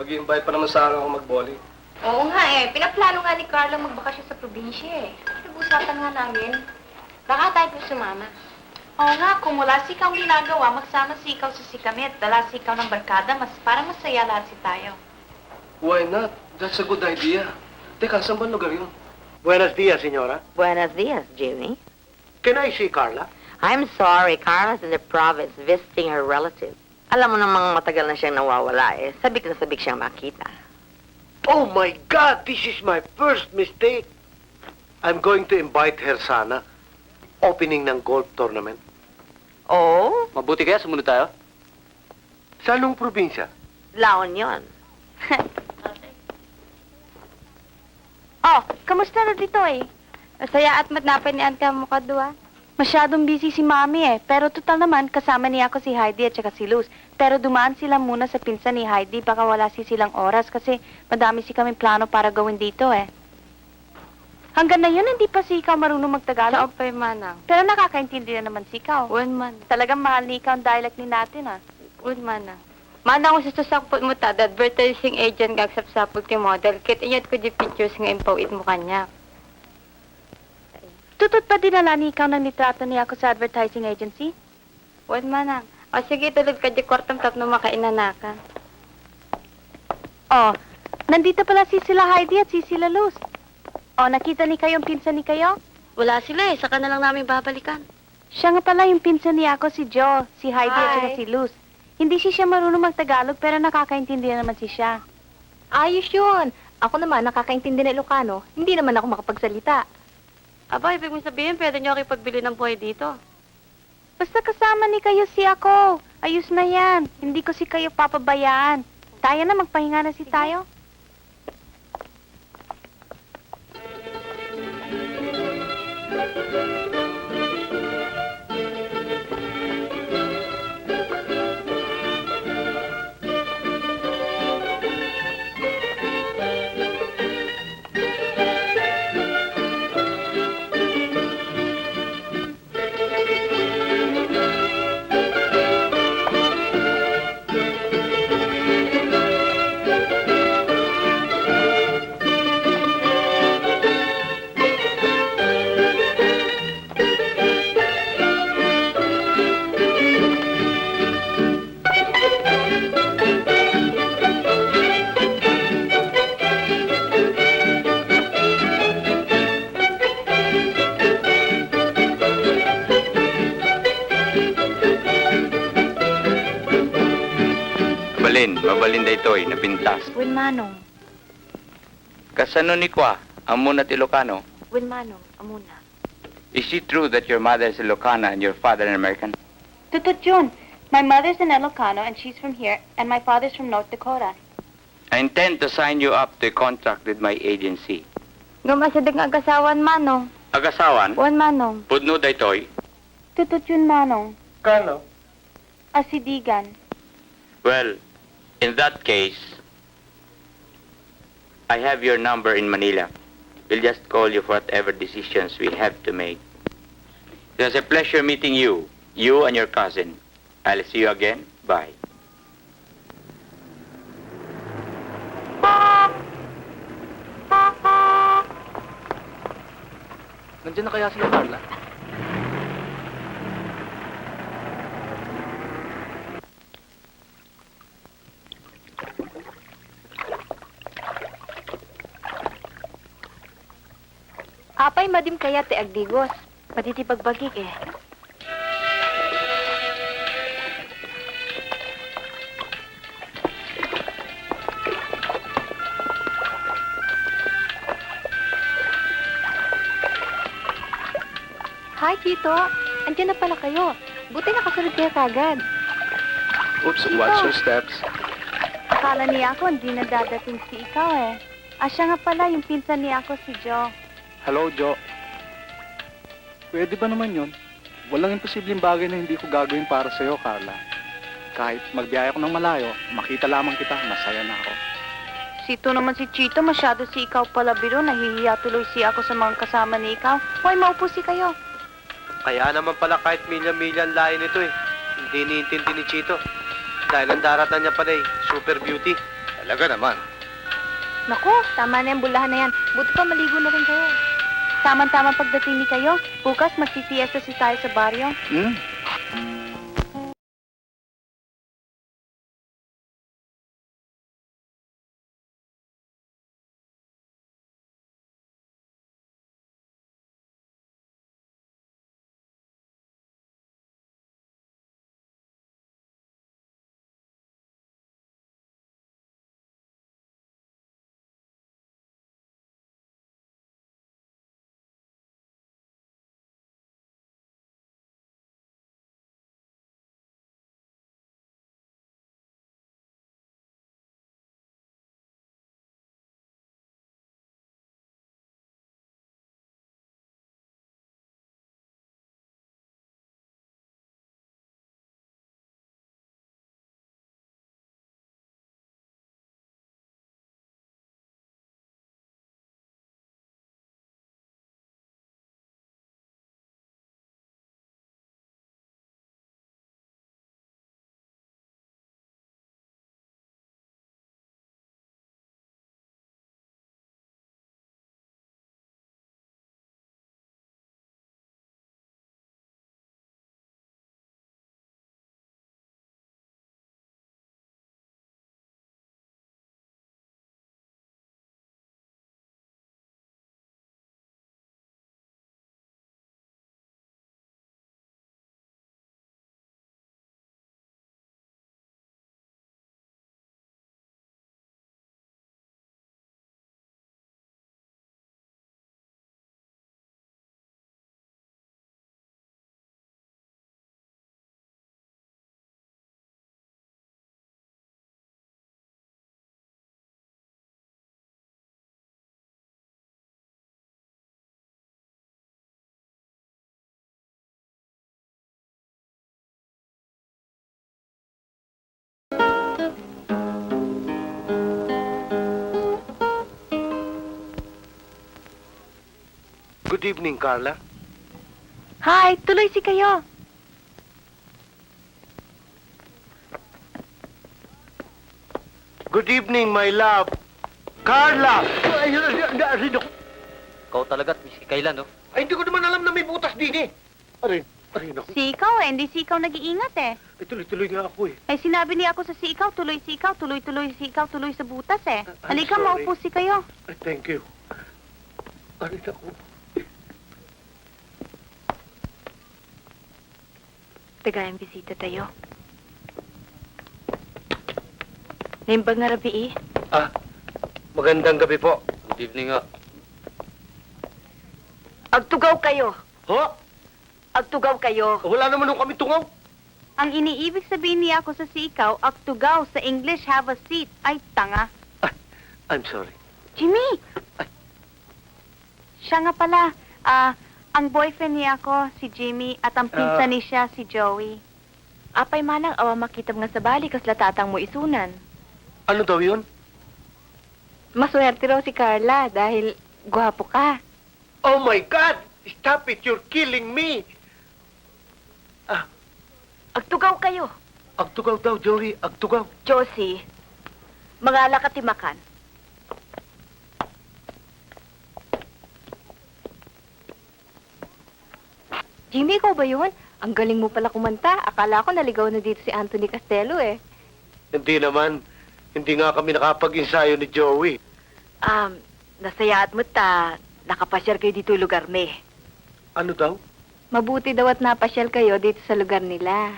Mag-i-invite pa naman sana ako mag-bowling. Oo nga eh. Pinaplano nga ni Carla magbakasyon sa probinsya eh. Nag-usapan nga namin. Baka tayo po sumama. Oo nga, kung wala si ikaw ang ginagawa, magsama si ikaw sa sikamit. Dala si ikaw ng barkada, mas para masaya lahat si tayo. Why not? That's a good idea. Teka, saan ba lugar yun? Buenos dias, señora. Buenos dias, Jimmy. Can I see Carla? I'm sorry, Carla's in the province visiting her relative. Alam mo namang matagal na siyang nawawala eh. Sabik na sabik siyang makita. Oh my God! This is my first mistake. I'm going to invite her sana. Opening ng golf tournament. Oh? Mabuti kaya sumunod tayo? Sa anong probinsya? La Union. Oh, kamusta na dito eh? Masaya at matnapanian ka mo kadua. Masyadong busy si Mami eh. Pero total naman, kasama niya ako si Heidi at saka si Luz. Pero dumaan sila muna sa pinsan ni Heidi. Baka wala silang oras kasi madami si kaming plano para gawin dito eh. Hanggang na yun, hindi pa si ikaw marunong magtagalog. Sa manang. Pero nakakaintindi na naman si ikaw. Wan man. Talagang mahal ni ikaw ang dialect ni natin ah. Wan manang. Manang ko sa sasakpot mo ta, advertising agent kag sapsapot ti model. Kit inyat ko di pictures nga impawit mo kanya. Tutut pa dinala ni ikaw ng litrato niya ako sa advertising agency? Wan manang. O sige, tulad ka di kwartam tapno makainanakan. Oh, nandito pala si sila Heidi at si sila Luz. Oh, nakita ni kayo ang pinsan ni kayo? Wala sila eh, saka na lang namin babalikan. Siya nga pala yung pinsan niya ako, si Joe, si Heidi at saka Hi. si Luz. Hindi siya marunong magtagalog pero nakakaintindi naman siya. Ayos yun. Ako naman, nakakaintindi ng Ilocano. Hindi naman ako makapagsalita. Aba, ibig mong sabihin, pwede niyo ako ipagbili ng buhay dito. Basta kasama ni kayo si ako. Ayos na yan. Hindi ko si kayo papabayaan. Tayo na, magpahinga na si tayo. Mabalinda ito'y napintas. Win Manong. Kasano ni Kwa, amo na Ilocano? Win Manong, amuna. Is it true that your mother is Ilocana and your father an American? Tutut yun. My mother's an Ilocano and she's from here, and my father's from North Dakota. I intend to sign you up to a contract with my agency. Gumasadag ang agasawan, Manong. Agasawan? Wan, Manong. Pudno daytoy? Tutut yun, Manong. Kano? Asidigan. Well, in that case, I have your number in Manila. We'll just call you for whatever decisions we have to make. It was a pleasure meeting you and your cousin. I'll see you again. Bye. Nandiyan na kaya sila, Carla? Apay madim kaya te agdigos. Pati pagbagik eh. Hi, Chito. Andiyan na pala kayo. Buti nakasunod kayo kagad. Oops, watch your steps. Akala niya ako hindi na dadating si ikaw eh. Siya nga pala yung pinsan niya ako si Joe. Hello, Joe. Pwede ba naman yun? Walang imposibleng bagay na hindi ko gagawin para sa'yo, Carla. Kahit magbiyahe ako ng malayo, makita lamang kita, masaya na ako. Sito naman si Chito, masyado si ikaw pala biro. Nahihiya tuloy si ako sa mga kasama ni ikaw. Hoy, maupo si kayo. Kaya naman pala kahit milya-milya ang lahi nito eh. Hindi niintindi ni Chito. Dahil ang daratan niya pala eh, super beauty. Talaga naman. Naku, tama na yung bulahan na yan. Buti pa maligo na rin kayo. Tama-tama pagdating ni kayo, bukas magsisiesta si tayo sa baryo. Good evening, Carla. Hi, tuloy si kayo. Good evening, my love. Carla! Ay, Ikaw talaga, si Kailan, no? Ay, hindi ko naman alam na may butas din eh. Aray, naku. Si ikaw eh, hindi si ikaw nag-iingat eh. Ay, tuloy-tuloy nga ako eh. Ay sinabi niya ako sa si ikaw, tuloy si ikaw, tuloy-tuloy si ikaw, tuloy sa butas eh. I'm Halika, sorry. maupo si kayo. Ay, thank you. Aray, naku. Tagayang bisita tayo. Naimbag nga rabi Magandang gabi po. Good evening nga. Agtugaw kayo. Ho? Agtugaw kayo. Wala naman nung kami tungaw. Ang iniibig sabihin niya ako sa si ikaw, aktugaw, sa English, have a seat. Ay, tanga. I'm sorry. Jimmy! Ay. Siya nga pala, ang boyfriend niya ako, si Jimmy, at ang pinsan ni siya, si Joey. Apay manang awa makitab nga sa bali kas latatang mo isunan. Ano daw yun? Maswerte raw si Carla dahil gwapo ka. Oh my God! Stop it! You're killing me! Agtugaw kayo. Agtugaw daw, Joey. Agtugaw. Josie, mangala ka timakan. Jimmy, ikaw ba yun? Ang galing mo pala kumanta. Akala ko naligaw na dito si Anthony Castello eh. Hindi naman. Hindi nga kami nakapag-ensayo ni Joey. Nasayaat mo ta. Nakapasyal kayo dito lugar me. Ano daw? Mabuti daw at napasyal kayo dito sa lugar nila.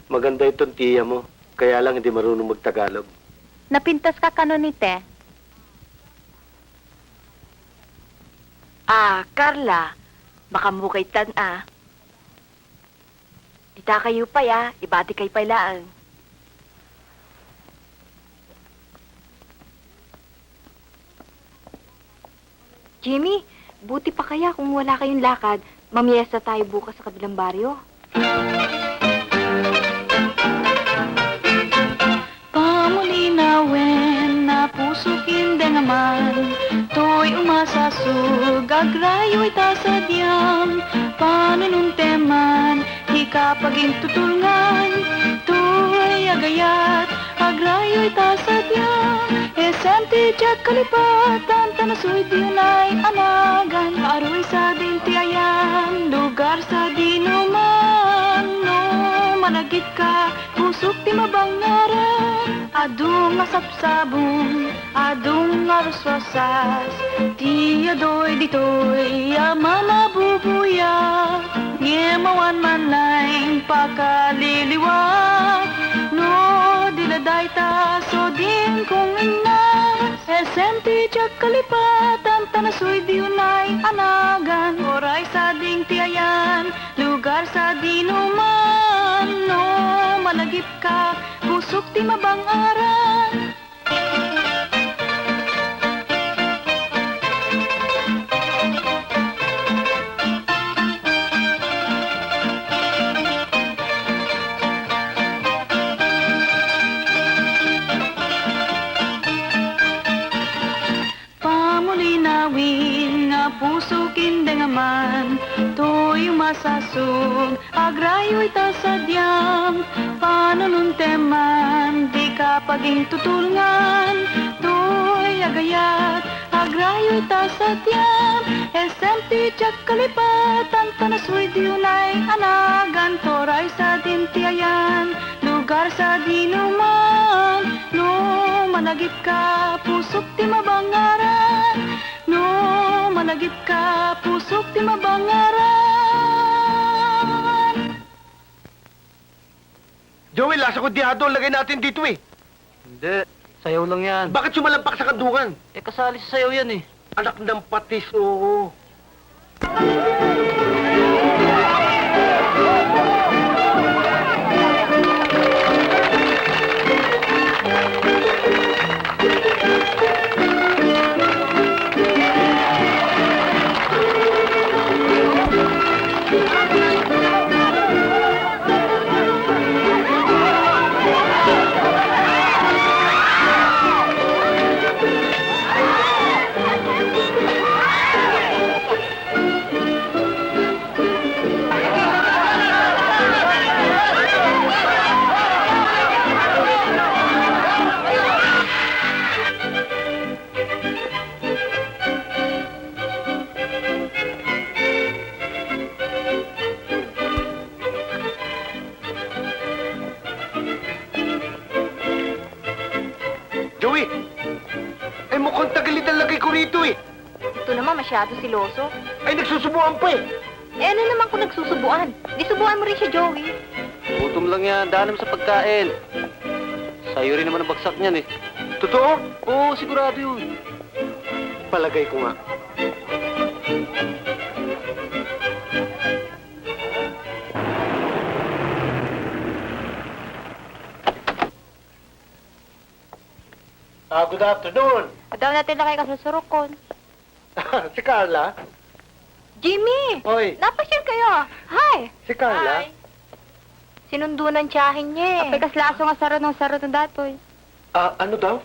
Maganda itong tiya mo. Kaya lang hindi marunong magtagalog. Napintas ka kanonite. Carla, makamukay tan Dita kayo pa ya, ibati kay pailaan. Jimmy, buti pa kaya kung wala kayong lakad, mamiyesta tayo bukas sa kabilang baryo. Pamulinawin na puso kindengaman, to'y umasasug, agrayo'y tasadyam, panununteman, di kapaging tutulngan, to'y agayat, agrayo'y tasadyam, esente tiyak kalipatan, tanasu'y dinay anagan, aroy sa dintiayan, lugar sa dinuman, no managit ka, pusok ti mabangaran, adung asapsabong, adung aruswasas, ti adoy ditoy, mamabubuya, ngemawan man laing pakaliliwag, no diladay ta, so din kong ina, esenti tiyak kalipatan, tanasuy diunay anagan, oray sa ding tiayan, lugar sa dinuman, no malagip ka, pusok ti mabangaran. Pamulinawin nga puso kindengaman, to'y masasug, agrayo'y tasadyam, panununteman, di kapaging tutulngan, to'y agayat, agrayo'y tasadyam, esenti tiyak kalipatan, tanasu'y diunay anagan, toray sa dintiayan, lugar sa dinuman, no managip ka, pusok ti mabangaran, no managip ka, pusok ti mabangaran. Joey, lasa ko diado. Lagay natin dito eh. Hindi. Sayaw lang yan. Bakit sumalampak sa kandungan? Kasali sa sayaw yan eh. Anak ng patis, oo. ko rito eh. Ito naman masyado siloso. Ay, nagsusubuan pa eh. Eh ano naman kung nagsusubuan? Di subuan mo rin siya, Joey. Gutom lang yan, daan naman sa pagkain. Sa'yo rin naman ang bagsak niyan eh. Totoo? Oo, sigurado yun. Palagay ko nga. Good afternoon. Daw natin na kayo kasusurukon. Si Carla? Jimmy! Hoy, Napasyal kayo. Hi! si Carla? Sinundo ng tiyahin niya eh. Apay kaslaso nga saro ng datoy. Ano daw?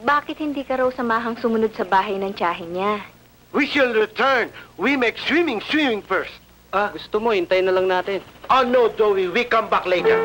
Bakit hindi ka raw samahang sumunod sa bahay ng tiyahin niya? We shall return. We make swimming first. Gusto mo, hintayin na lang natin. Oh no, Joey, we come back later.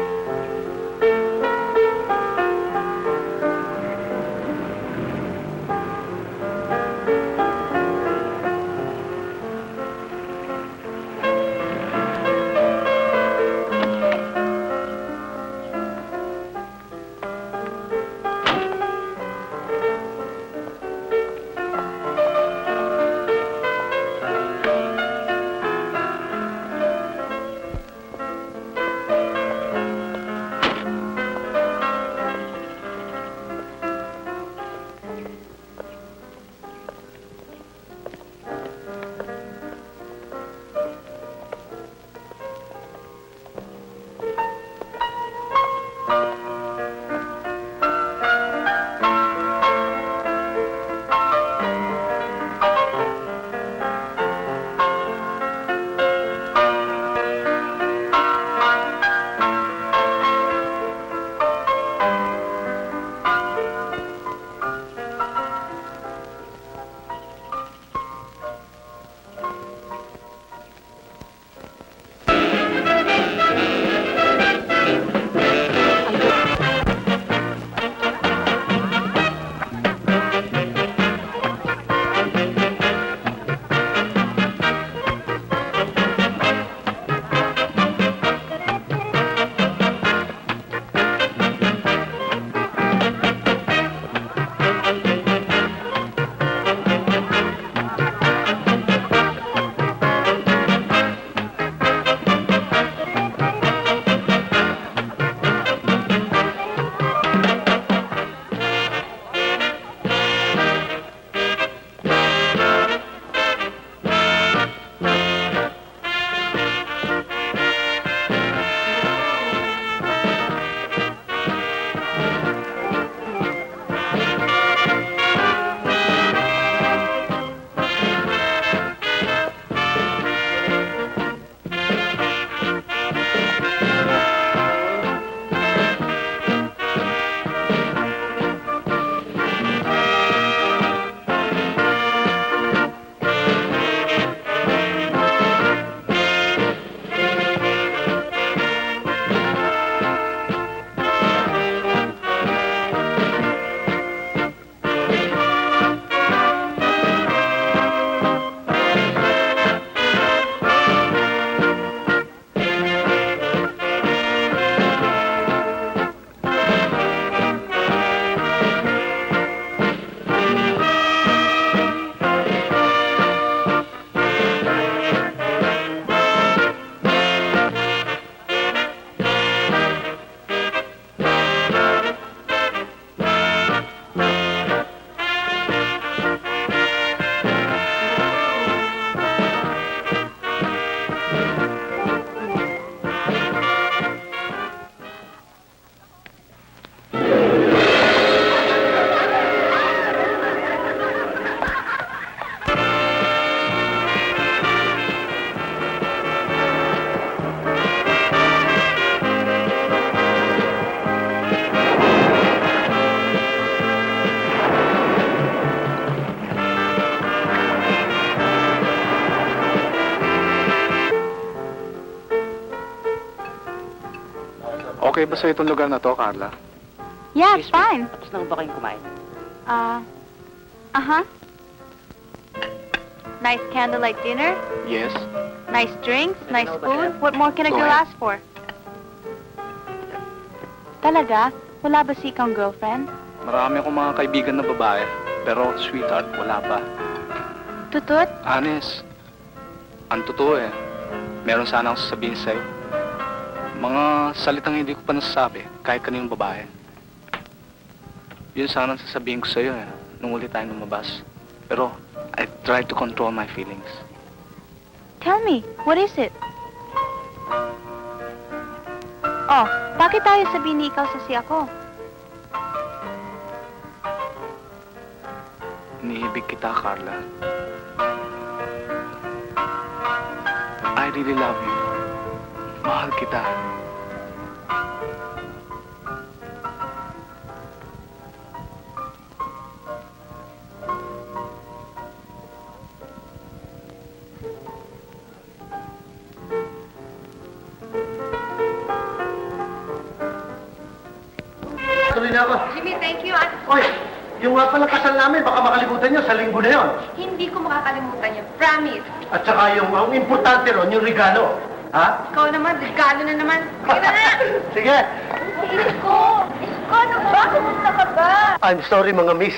Okay ba sa itong lugar na to, Carla? Yeah, it's fine. Tapos na ba kayong kumain? Nice candlelight dinner, Yes. nice drinks, nice food. What more can a Go girl ahead. ask for? Talaga? Wala ba si ikang girlfriend? Marami akong mga kaibigan na babae. Pero, sweetheart, wala pa. Tutut? Honest. Ang totoo eh. Meron sana akong sasabihin sa'yo. Mga salitang hindi ko pa nasasabi, kahit kaninong babae. Yun sana ang sasabihin ko sa'yo eh, nung ulit tayo lumabas. Pero, I try to control my feelings. Tell me, what is it? Oh, bakit tayo sabihin ni ikaw sasi ako? Iniibig kita, Carla. I really love you. Mahal kita. Tuloy na ako. Jimmy, thank you. Oy, yung nga pala kasal namin, baka makalimutan nyo sa linggo na yon. Hindi ko makakalimutan yun. Promise. At saka yung ang importante ron, yung regalo. Ha? Ikaw naman, regalo na naman. Sige na nga. Sige. Isko! Isko, ano ba? Kumusta ka ba? I'm sorry mga miss.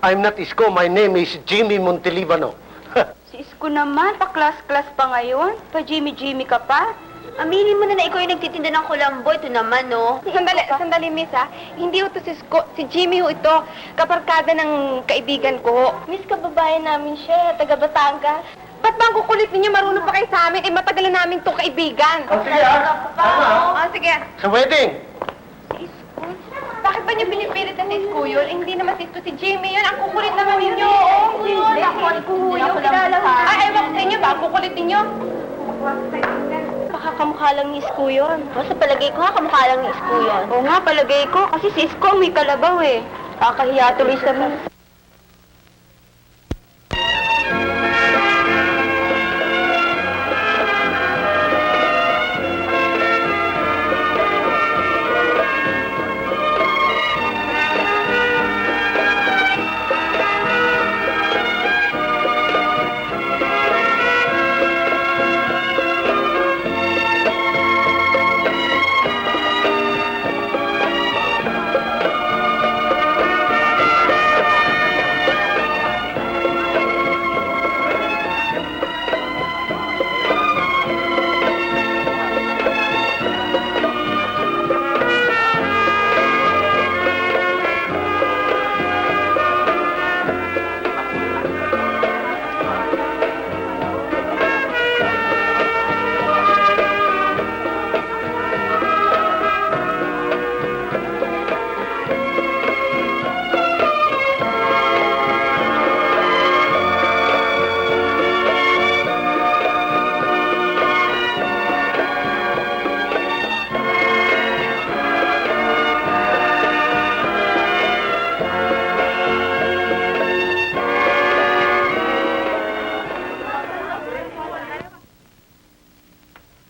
I'm not Isko. My name is Jimmy Montelibano. Si Isko naman, pa-class-class pa ngayon. Pa-Jimmy-Jimmy ka pa. Aminin mo na ikaw yung nagtitinda ng kulambo. Ito naman, no? Sandali, miss, ha? Hindi ho to si Isko. Si Jimmy ho ito. Kaparkada ng kaibigan ko. Miss, kababayan namin siya. Taga Batangas. Ba't ba ang kukulit ninyo? Marunong pa kayo sa amin? Eh, matagal na namin itong kaibigan. Oh, sige, ha? Tama, Oh, sige. Sa wedding. Bakit ba niyo pinipilit na si Isko yun? Eh, hindi naman si Isko, si Jimmy yun. Ang kukulit naman ninyo. Oo, yun. Ako yun. Kilala ko. Ay, ewan ko sa inyo ba? Ang kukulit ninyo. Baka kamukha lang ni Isko yun. O, sa palagay ko kamukha lang ni Isko yun. Oo nga, palagay ko. Kasi si Isko may kalabaw eh. Kakahiya tuloy sa mga.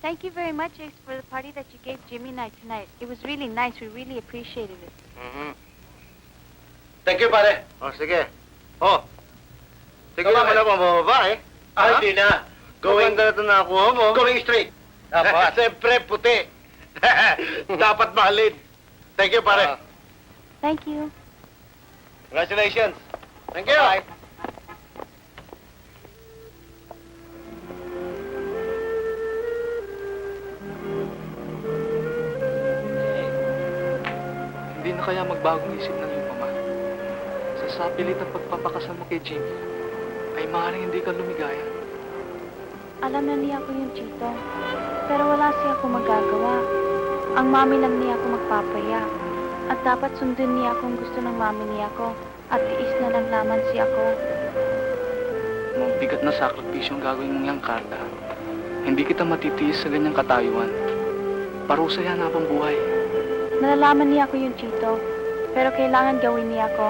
Thank you very much, Ace, for the party that you gave Jimmy and I tonight. It was really nice. We really appreciated it. Thank you, pare. O, sige. Oh. Sige na, wala pa mababa eh. Ay, di na. Going na ito nakuha mo. Going straight. Siyempre, puti. Dapat mahalin. Thank you, pare. Thank you. Congratulations. Thank you. Bye. Hindi na kaya magbagong isip ng iyong mama. Sa sapilit at pagpapakasal mo kay Jimmy, ay maaaring hindi ka lumigaya. Alam na niya ako yung Chito. Pero wala siya ako magagawa. Ang mami lang niya ako magpapaya. At dapat sundin niya kung gusto ng mami niya ako. At tiis na lang naman siya ako. Mabigat na sakripisyong gagawin mong yang, Carla. Hindi kita matitiis sa ganyang katayuan. Parusa yan habang buhay. Nalalaman niya ako yung Chito. Pero kailangan gawin niya ako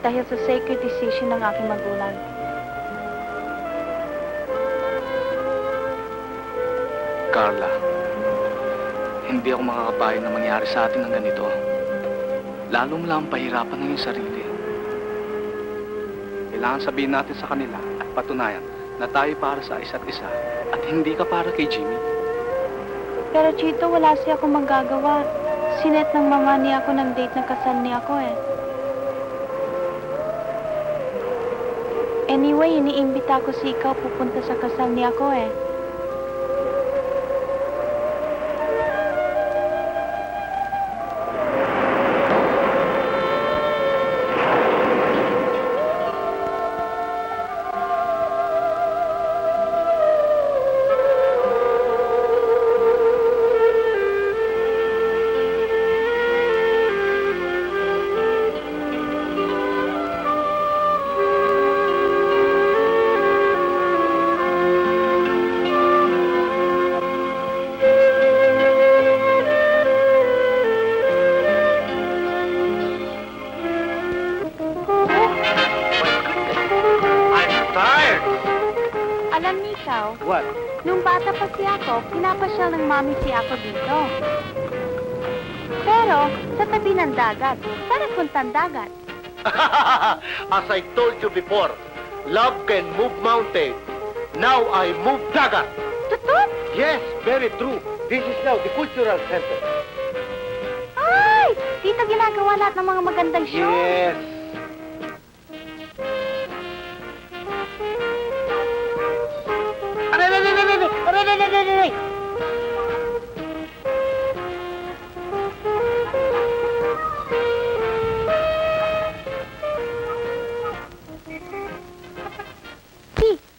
dahil sa sacred decision ng aking magulang. Carla, hindi ako makakapayag na mangyari sa atin ang ganito. Lalong lang pahirapan ng iyong sarili. Kailangan sabihin natin sa kanila at patunayan na tayo para sa isa't isa at hindi ka para kay Jimmy. Pero Chito, wala siya akong magagawa. Sinet ng mama niya ako ng date na kasal niya ako eh. Anyway, iniimbita ko si ikaw pupunta sa kasal ni ako eh. I'm tired! Alam niyo ikaw, What? nung bata pa si ako, pinapasyal ng mami si ako dito. Pero, sa tabi ng dagat. Saan puntang dagat? As I told you before, love can move mountain. Now I move dagat. Totoo? Yes, very true. This is now the cultural center. Ay! Dito ginagawa lahat ng mga magandang show. Yes.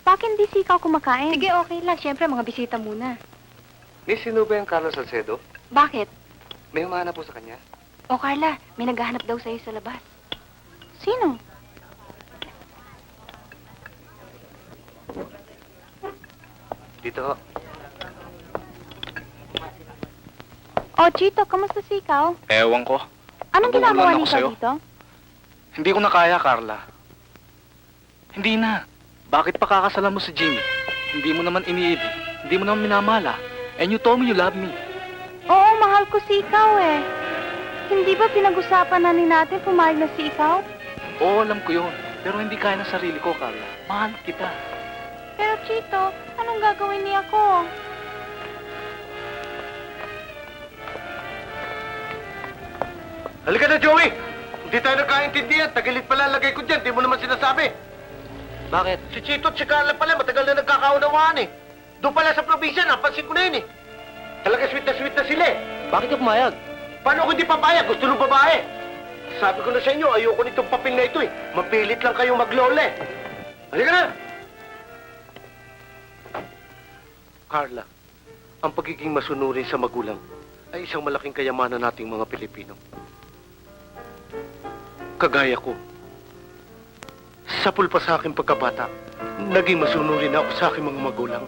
Bakit hindi si ikaw kumakain? Sige, okay lang. Siyempre, mga bisita muna. Miss, sino ba yung Carlos Salcedo? Bakit? May humahanap po sa kanya. O, Carla, may naghahanap daw sa'yo sa labas. Sino? Dito ho. O, Chito, kamusta si ikaw? Ewan ko. Anong Nabubulan ginagawa ako ni ikaw sa'yo. dito? Hindi ko na kaya, Carla. Hindi na. Bakit pa kakasalan mo si Jimmy? Hindi mo naman iniibig. Hindi mo naman minamala. And you told me you love me. Oo, mahal ko si ikaw eh. Hindi ba pinag-usapan na ni natin pumayag na si ikaw? Oo, alam ko yun. Pero hindi kaya ng sarili ko, Carla. Mahal kita. Pero Chito, anong gagawin niya ako? Halika na, Joey! Hindi tayo nagkaintindihan. Tagilit pala lagay ko dyan. Di mo naman sinasabi. Bakit? Si Chito at si Carla pala, matagal na nagkakaunawaan eh. Doon pala sa probinsya, napansin ko na yun eh. Talaga sweet na sila eh. Bakit ka pumayag? Paano kung di papayag? Gusto ng babae. Sabi ko na sa inyo, ayoko nitong papel na ito eh. Mapilit lang kayong maglola eh. Halika na! Carla, ang pagiging masunurin sa magulang ay isang malaking kayamanan nating mga Pilipino. Kagaya ko, sapul pa sa aking pagkabata, naging masunurin ako sa aking mga magulang.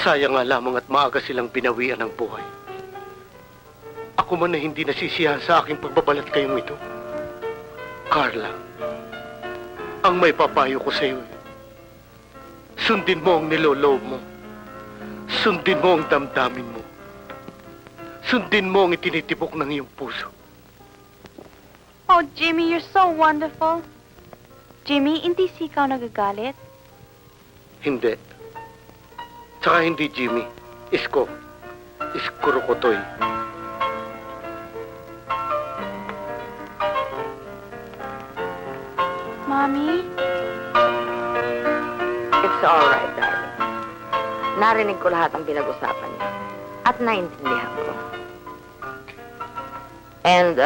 Sayang nga lamang at maaga silang binawian ng buhay. Ako man na hindi nasisiyahan sa aking pagbabalat kayong ito. Carla, ang may papayo ko sa iyo, sundin mo ang niloloob mo. Sundin mo ang damdamin mo. Sundin mo ang itinitibok ng iyong puso. Oh, Jimmy, you're so wonderful. Jimmy, hindi si ikaw nagagalit? Hindi. Tsaka hindi Jimmy. Isko. Iskurukotoy. Mommy? It's all right, darling. Narinig ko lahat ang pinag-usapan niyo. At naintindihan ko. And,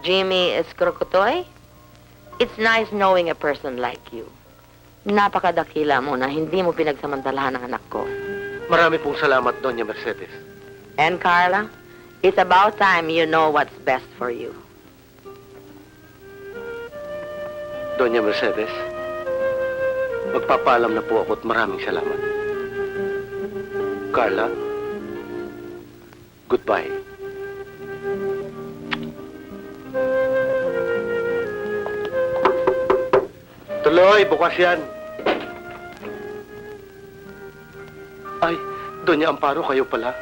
Jimmy Escrocotoy, it's nice knowing a person like you. Napakadakila mo na hindi mo pinagsamantalahan ang anak ko. Marami pong salamat, Doña Mercedes. And Carla, it's about time you know what's best for you. Doña Mercedes, magpapaalam na po ako at maraming salamat. Carla, goodbye. Tuloy, bukas yan. Ay, Doña Amparo, kayo pala.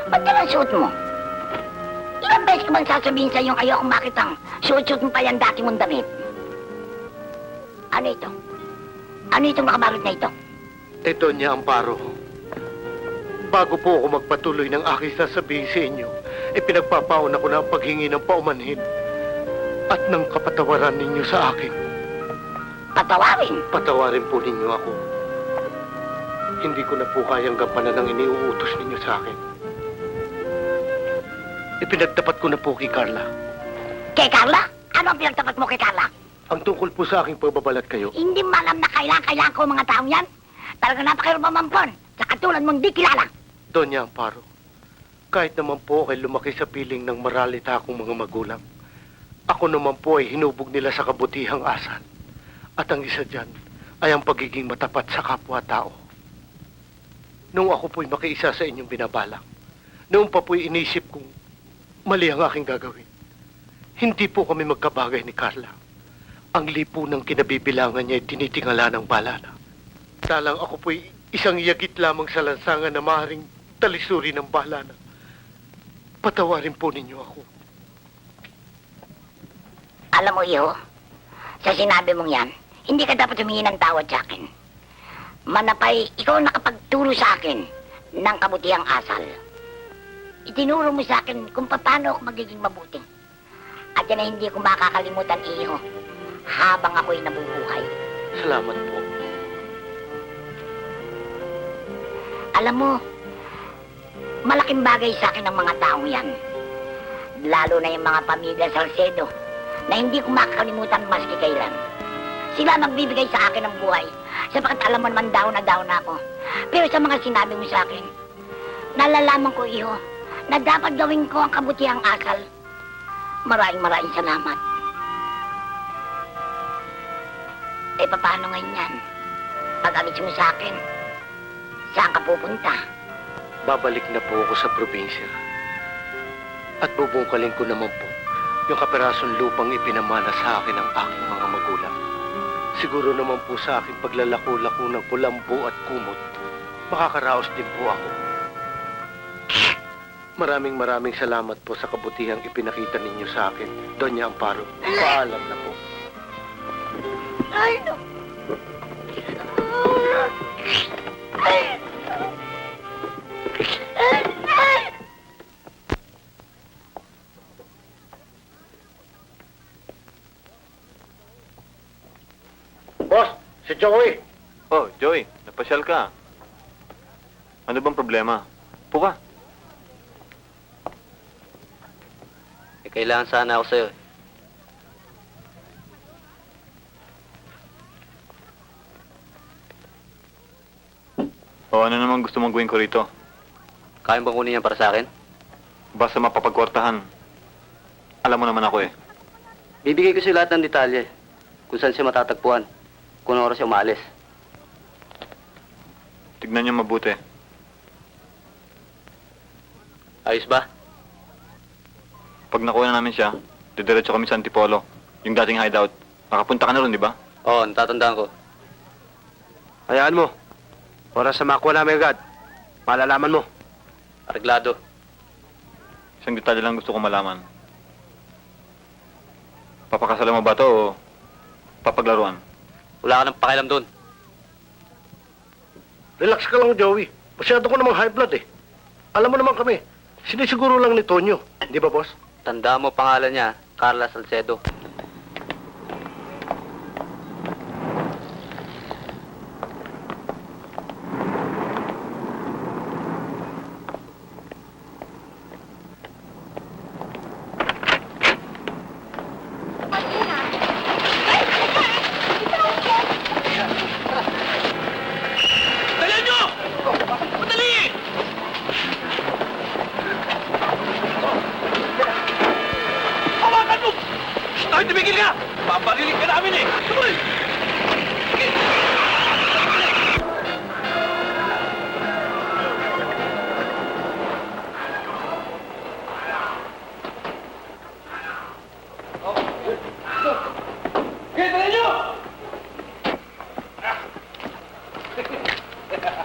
Ba't naman suot mo? Ilang beses ko bang sasabihin sa iyong ayokong makitang suot-suot mo pa yan dati mong damit? Ano ito? Ano itong nakabalot na ito? Doña Amparo, bago po ako magpatuloy ng aking sasabihin sa inyo, pinagpapauna ko na ang paghingi ng paumanhin at ng kapatawaran ninyo sa akin. patawarin. Patawarin po ninyo ako. Hindi ko na po kayang gampanan ang iniuutos ninyo sa akin. Ipinagtapat ko na po kay Carla. Kay Carla? Ano ang pinagtapat mo kay Carla? Ang tungkol po sa aking pagbabalat kayo, Hindi malam na kailangan ko ang mga taong yan. Talaga napakirumamampon. Sa katulad mong di kilala. Doña Amparo, kahit naman po ay lumaki sa piling ng maralita akong mga magulang, ako naman po ay hinubog nila sa kabutihang asal. At ang isa dyan ay ang pagiging matapat sa kapwa-tao. Nung ako po'y makiisa sa inyong binabalak, noong pa po'y inisip kong mali ang aking gagawin, hindi po kami magkabagay ni Carla. Ang lipunang kinabibilangan niya ay tinitingala ng balala. Salang ako po'y isang yagit lamang sa lansangan na maaaring talisuri ng balana. Patawarin po ninyo ako. Alam mo, iho, sa sinabi mong yan, hindi ka dapat humingi ng tawad sa akin. Manapay, ikaw nakapagturo sa akin ng kabutihang asal. Itinuro mo sa akin kung paano ako magiging mabuti. At yan ay hindi ko makakalimutan, iho, habang ako'y nabubuhay. Salamat po. Alam mo, malaking bagay sa akin ang mga taong yan. Lalo na yung mga pamilya Salcedo na hindi ko makakalimutan maski kailan. Sila magbibigay sa akin ng buhay sapagkat alam mo naman down na ako. Pero sa mga sinabi mo sa akin, nalalaman ko, iho, na dapat gawin ko ang kabutihang asal. Maraming salamat. Eh, paano ngayon yan? Pag-alis mo sa akin, saan ka pupunta? Babalik na po ako sa probinsya. At bubungkalin ko naman po yung kaperasong lupang ipinamana sa akin ng aking mga magulang. Siguro naman po sa aking paglalako-lako ng kulambo at kumot, makakaraos din po ako. Maraming salamat po sa kabutihang ipinakita ninyo sa akin, Doña Amparo. Paalam na po. Ay, no. Boss, si Joey. Oh, Joey, napasyal ka. Ano bang problema? Upo ka. Eh, kailangan sana ako sa'yo. O ano naman gusto mong gawin ko rito? Kaya bang kunin yan para sa akin? Basta mapapagkwartahan. Alam mo naman ako eh. Bibigay ko siya lahat ng detalye. Kung saan siya matatagpuan. Kung ano oras siya umalis. Tignan niyo mabuti. Ayos ba? Pag nakuha na namin siya, didiretso kami sa Antipolo. Yung dating hideout. Nakapunta ka na ron, di ba? Oo, natatandaan ko. Hayaan mo. Oras na makuha namin agad. Malalaman mo. Arreglado. Isang detalye lang gusto ko malaman. Papakasalan mo ba to o papaglaruan? Wala ka nang pakialam doon. Relax ka lang, Joey. Masyado ko namang high blood eh. Alam mo naman kami, sinisiguro lang ni Tonyo. Di ba, boss? Tanda mo pangalan niya, Carla Salcedo.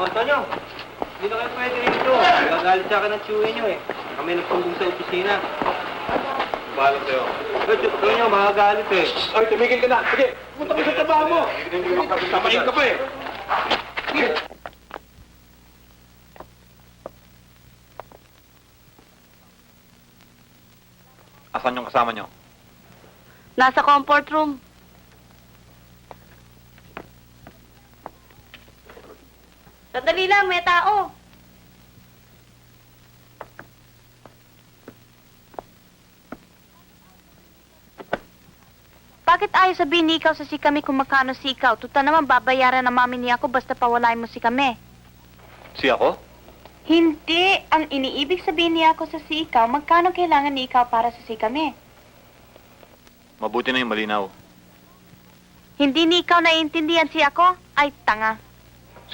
Antonio, hindi na kayo pwede rito. Gagalit sa akin ang tsuwi nyo eh. Kami nagsumbong sa opisina. Bahala sa'yo. Antonio, makagalit eh. Ay, tumigil ka na. Sige, punta ka sa trabaho mo. Tamayin ka pa eh. Asan yung kasama nyo? Nasa comfort room. Sandali lang, may tao. Bakit ayaw sabihin ni ikaw sa si kami kung magkano si ikaw? Tuta naman babayaran ng mami niya ako basta pawalain mo si kami. Si ako? Hindi. Ang iniibig sabihin niya ako sa si ikaw, magkano kailangan ni ikaw para sa si kami? Mabuti na yung malinaw. Hindi ni ikaw naiintindihan si ako? Ay, tanga.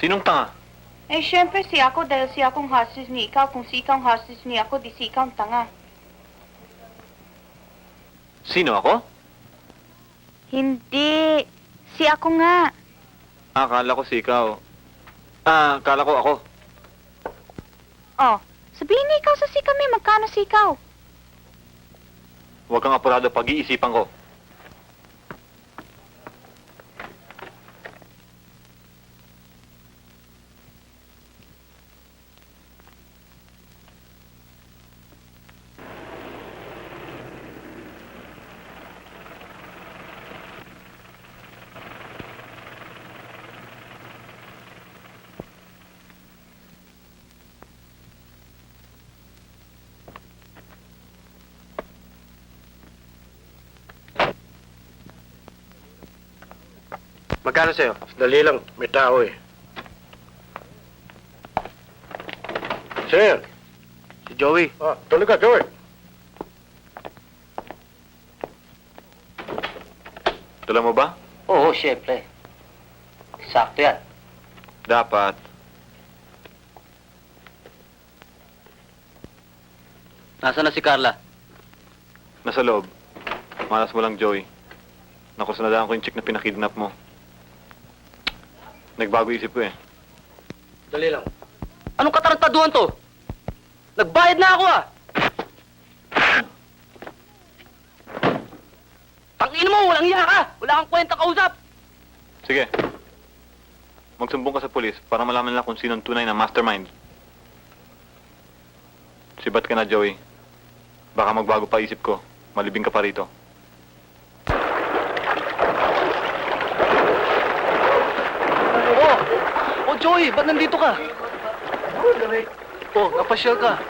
Sinong tanga? Eh, syempre si ako dahil si akong hostage ni ikaw. Kung si ikaw ang hostage ni ako, di si ikaw ang tanga. Sino ako? Hindi. Si ako nga. Akala ko si ikaw. Akala ko ako. Oh, sabihin ni ikaw sa si kami, magkano si ikaw? Huwag kang apurado, pag-iisipan ko. Magkano sa'yo? Dali lang, may tao eh. Sir! Si Joey. Tuloy ka, Joey. Dala mo ba? Oo, syempre. Sakto yan. Dapat. Nasaan na si Carla? Nasa loob. Malas mo lang, Joey. Nakusunadaan ko yung chick na pinakidnap mo. Nagbago isip ko eh. Dali lang. Anong katarantaduhan to? Nagbayad na ako ah! Tangin mo, walang iya ka! Wala kang kwenta kausap! Sige. Magsumbong ka sa polis para malaman nila kung sino ang tunay na mastermind. Sibat ka na, Joey. Baka magbago pa isip ko. Malibing ka pa rito. Oh, Joey, ba't nandito ka? Oh, napasyal ka.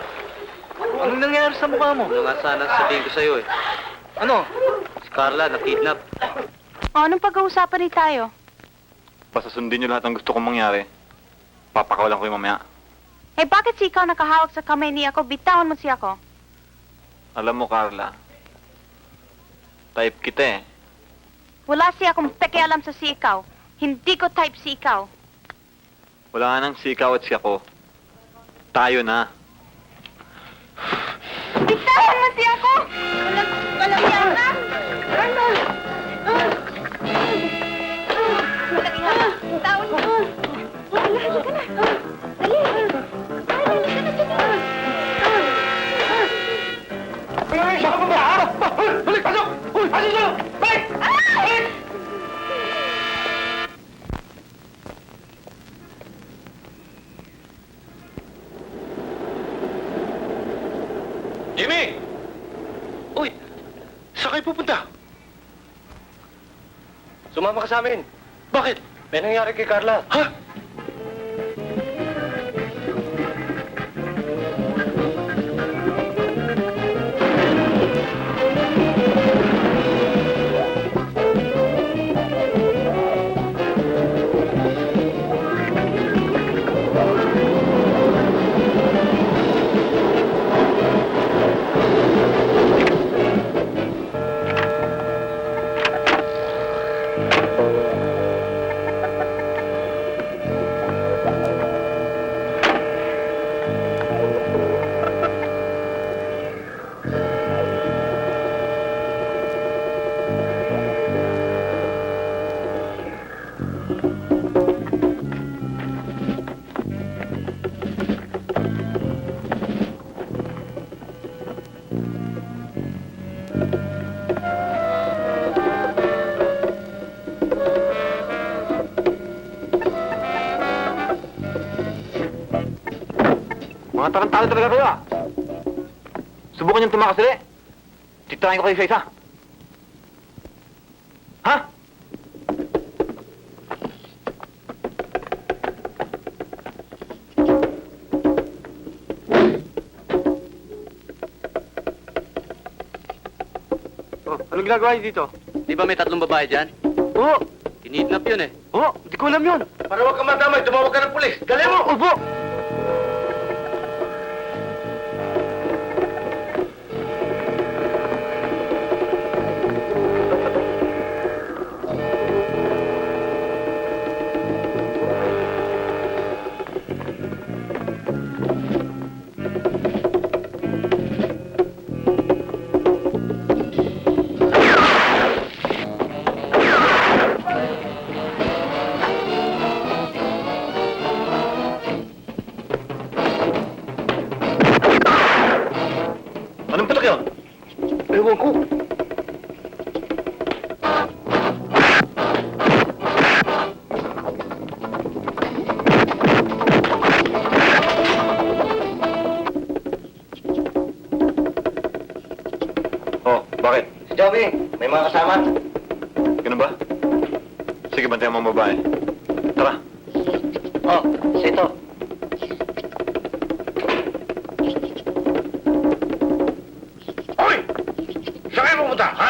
Anong nangyari sa mukha mo? Ano nga sana sabihin ko sa'yo eh. Ano? Si Carla, na-kidnap. O, anong pag-uusapan ni tayo? Basta sundin niyo lahat ng gusto kong mangyari. Papakawalan ko yung mamaya. Eh, bakit si ikaw nakahawak sa kamay ni ako? Bitawan mo si ako. Alam mo, Carla. Type kita eh. Wala si akong pakialam sa si ikaw. Hindi ko type si ikaw. Wala nga nang si ikaw at si ako. Tayo na. Bitawan mo si ako! Walang yan na! Arnold! Walang yan na! Bitawan mo! Dali, halika na! Dali! Halika na, dali! Ay, saka pa ba? Balik, pasok! Uy, pasok sa'yo! Balik! Balik! Jimmy! Uy, saan kayo pupunta? Sumama ka sa amin. Bakit? May nangyari kay Carla. Ha? Mga tarantado talaga kayo ah. Subukan niyong tumakas ulit. Titirahin ko kayo sa isa. Ha? Anong ginagawa niyo dito? Di ba may 3 babae dyan? Oo! Kinidnap yun eh. Oo! Di ko alam yun! Para huwag ka madamay, tumawag ka ng pulis. Dali mo! Opo! Anong patak yun? Ewan ko. Oh, bakit? Si Joby, may mga kasama. Ganun ba? Sige, bantayan mo ang babae. Tara. Oh, isa ito. Hoy! Saan kayo pumunta, ha?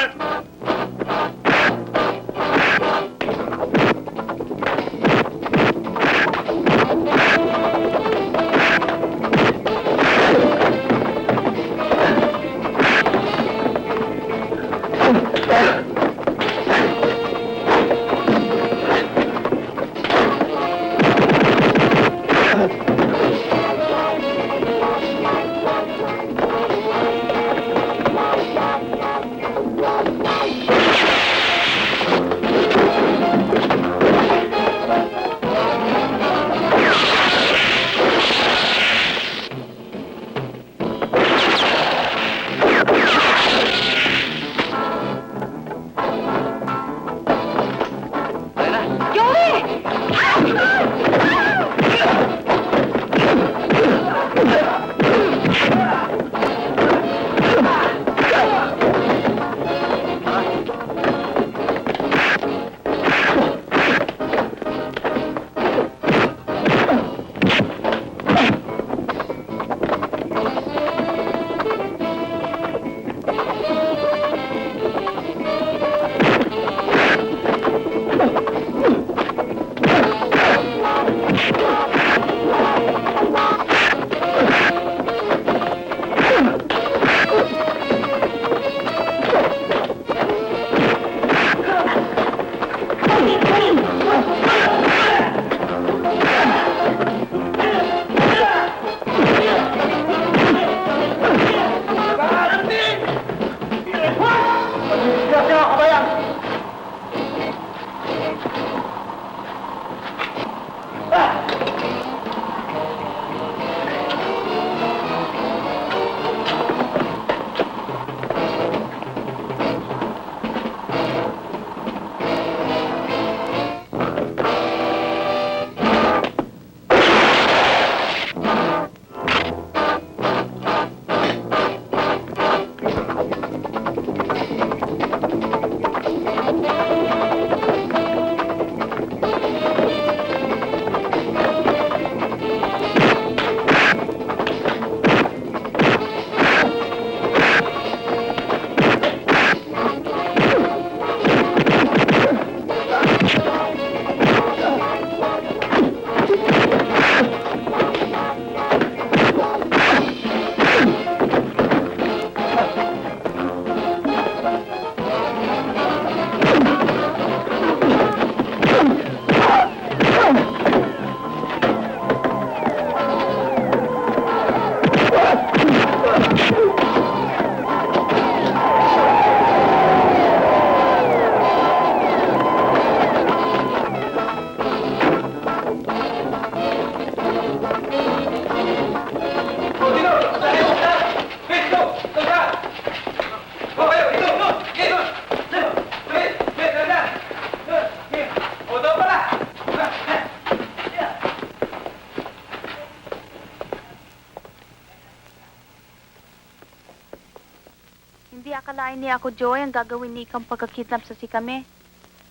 Hindi akalain ni ako, Joy, ang gagawin ni Ikang pagkakidnap sa sikame.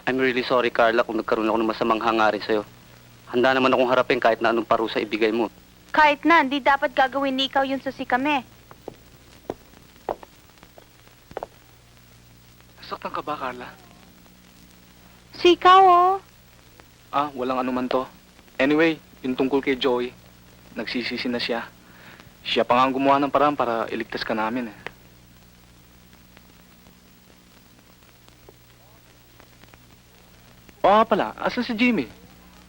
I'm really sorry, Carla, kung nagkaroon ako ng masamang hangarin sa'yo. Handa naman akong harapin kahit na anong parusa ibigay mo. Kahit na, hindi dapat gagawin ni ikaw yun sa sikame. Saktan ka ba, Carla? Sikaw, oh. Walang anuman to. Anyway, yung tungkol kay Joey, nagsisisi na siya. Siya pa nga ang gumawa ng paraan para iligtas ka namin eh. Oo nga pala, asan si Jimmy?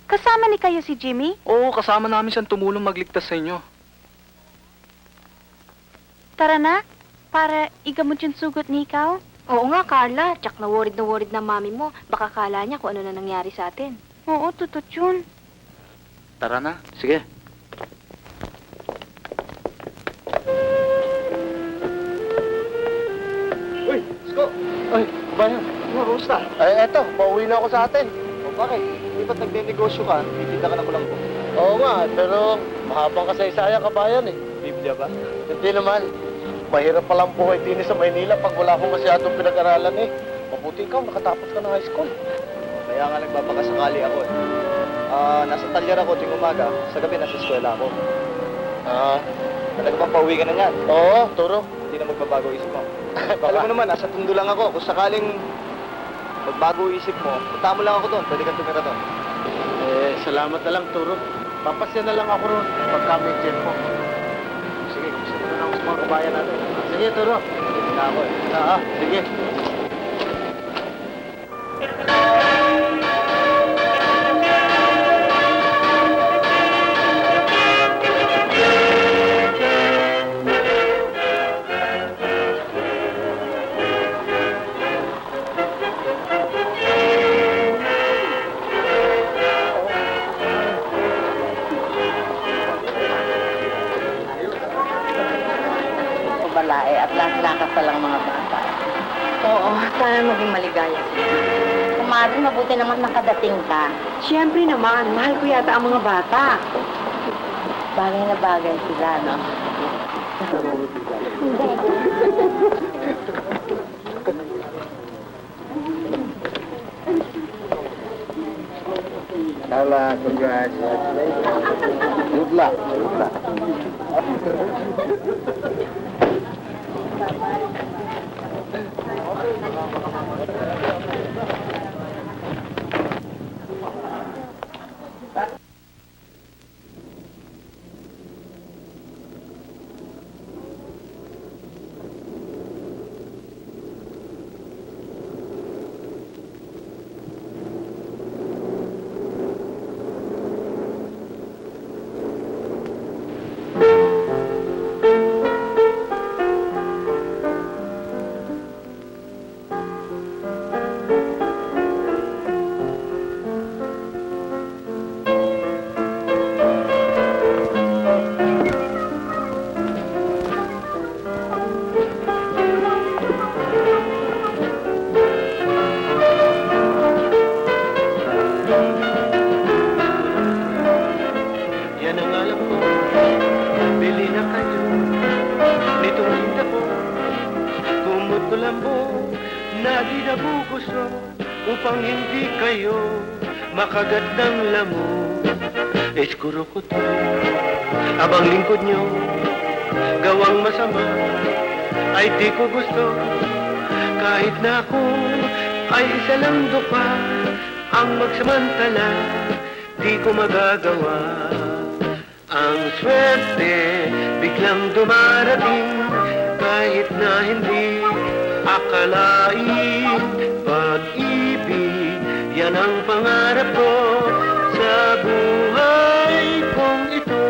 Kasama ni kayo si Jimmy? Oo, kasama namin siyang tumulong magligtas sa inyo. Tara na, para igamot yung sugot ni ikaw. Oo nga, Carla. Tsak na worried na mami mo. Baka kala niya kung ano na nangyari sa atin. Oo, tutot yun. Tara na, sige. Uy, Isko! Ay, bayan. Kumusta? Ay, eto, pauwi na ako sa atin. O bakit? Hindi ba't nagne-negosyo ka? Titinda ka na kulang po. Oo nga, pero mahabang kasaysayan ka bayan eh. Biblia ba? Hindi naman. Mahirap palang buhay din sa Maynila pag wala akong masyadong pinag-aralan eh. Mabuti ikaw, nakatapos ka ng high school. Kaya nga nagbabakasakali ako eh. Nasa talyer ako tuwing umaga, sa gabi nasa eskwela ako. Talaga bang pauwi ka na niyan? Oo, turo. Hindi na magbabago isip mo. Alam mo naman, nasa tundo lang ako. Kung sakaling magbago isip mo, punta mo lang ako doon. Pwede kang tumira doon. Salamat na lang, turo. Papasya na lang ako ron pagka may tempo. Sige, gusto mo na ako sa mga kabayan natin. Sige, turo. Hindi na ako eh. Sige. Balae at lakas-lakas pa lang mga bata. Oo, sana maging maligaya. Kumadre, mabuti naman nakadating ka. Siyempre naman, mahal ko yata ang mga bata. Bagay na bagay sila, no? Carla, congratulations. Good luck. Good luck. Yan ang alam ko. Bili na kayo nitong tinda ko. Kumot ko lambo na di nabugusto upang hindi kayo makagat ng lamo. Eskuro ko to, abang lingkod nyo, gawang masama ay di ko gusto. Kahit na ako ay isa lang duka, ang magsamantala di ko magagawa. Ang swerte biglang dumarating, kahit na hindi akalain. Pag-ibig, yan ang pangarap ko sa buhay kong ito.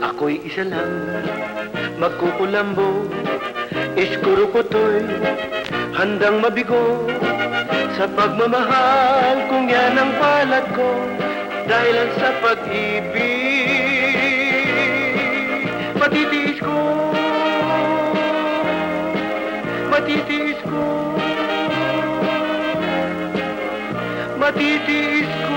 Ako'y isa lang, magkukulambo, iskuro ko to'y handang mabigo sa pagmamahal kung yan ang palad ko. Dahil sa pag-ibig, matitiis ko, matitiis ko, matitiis ko.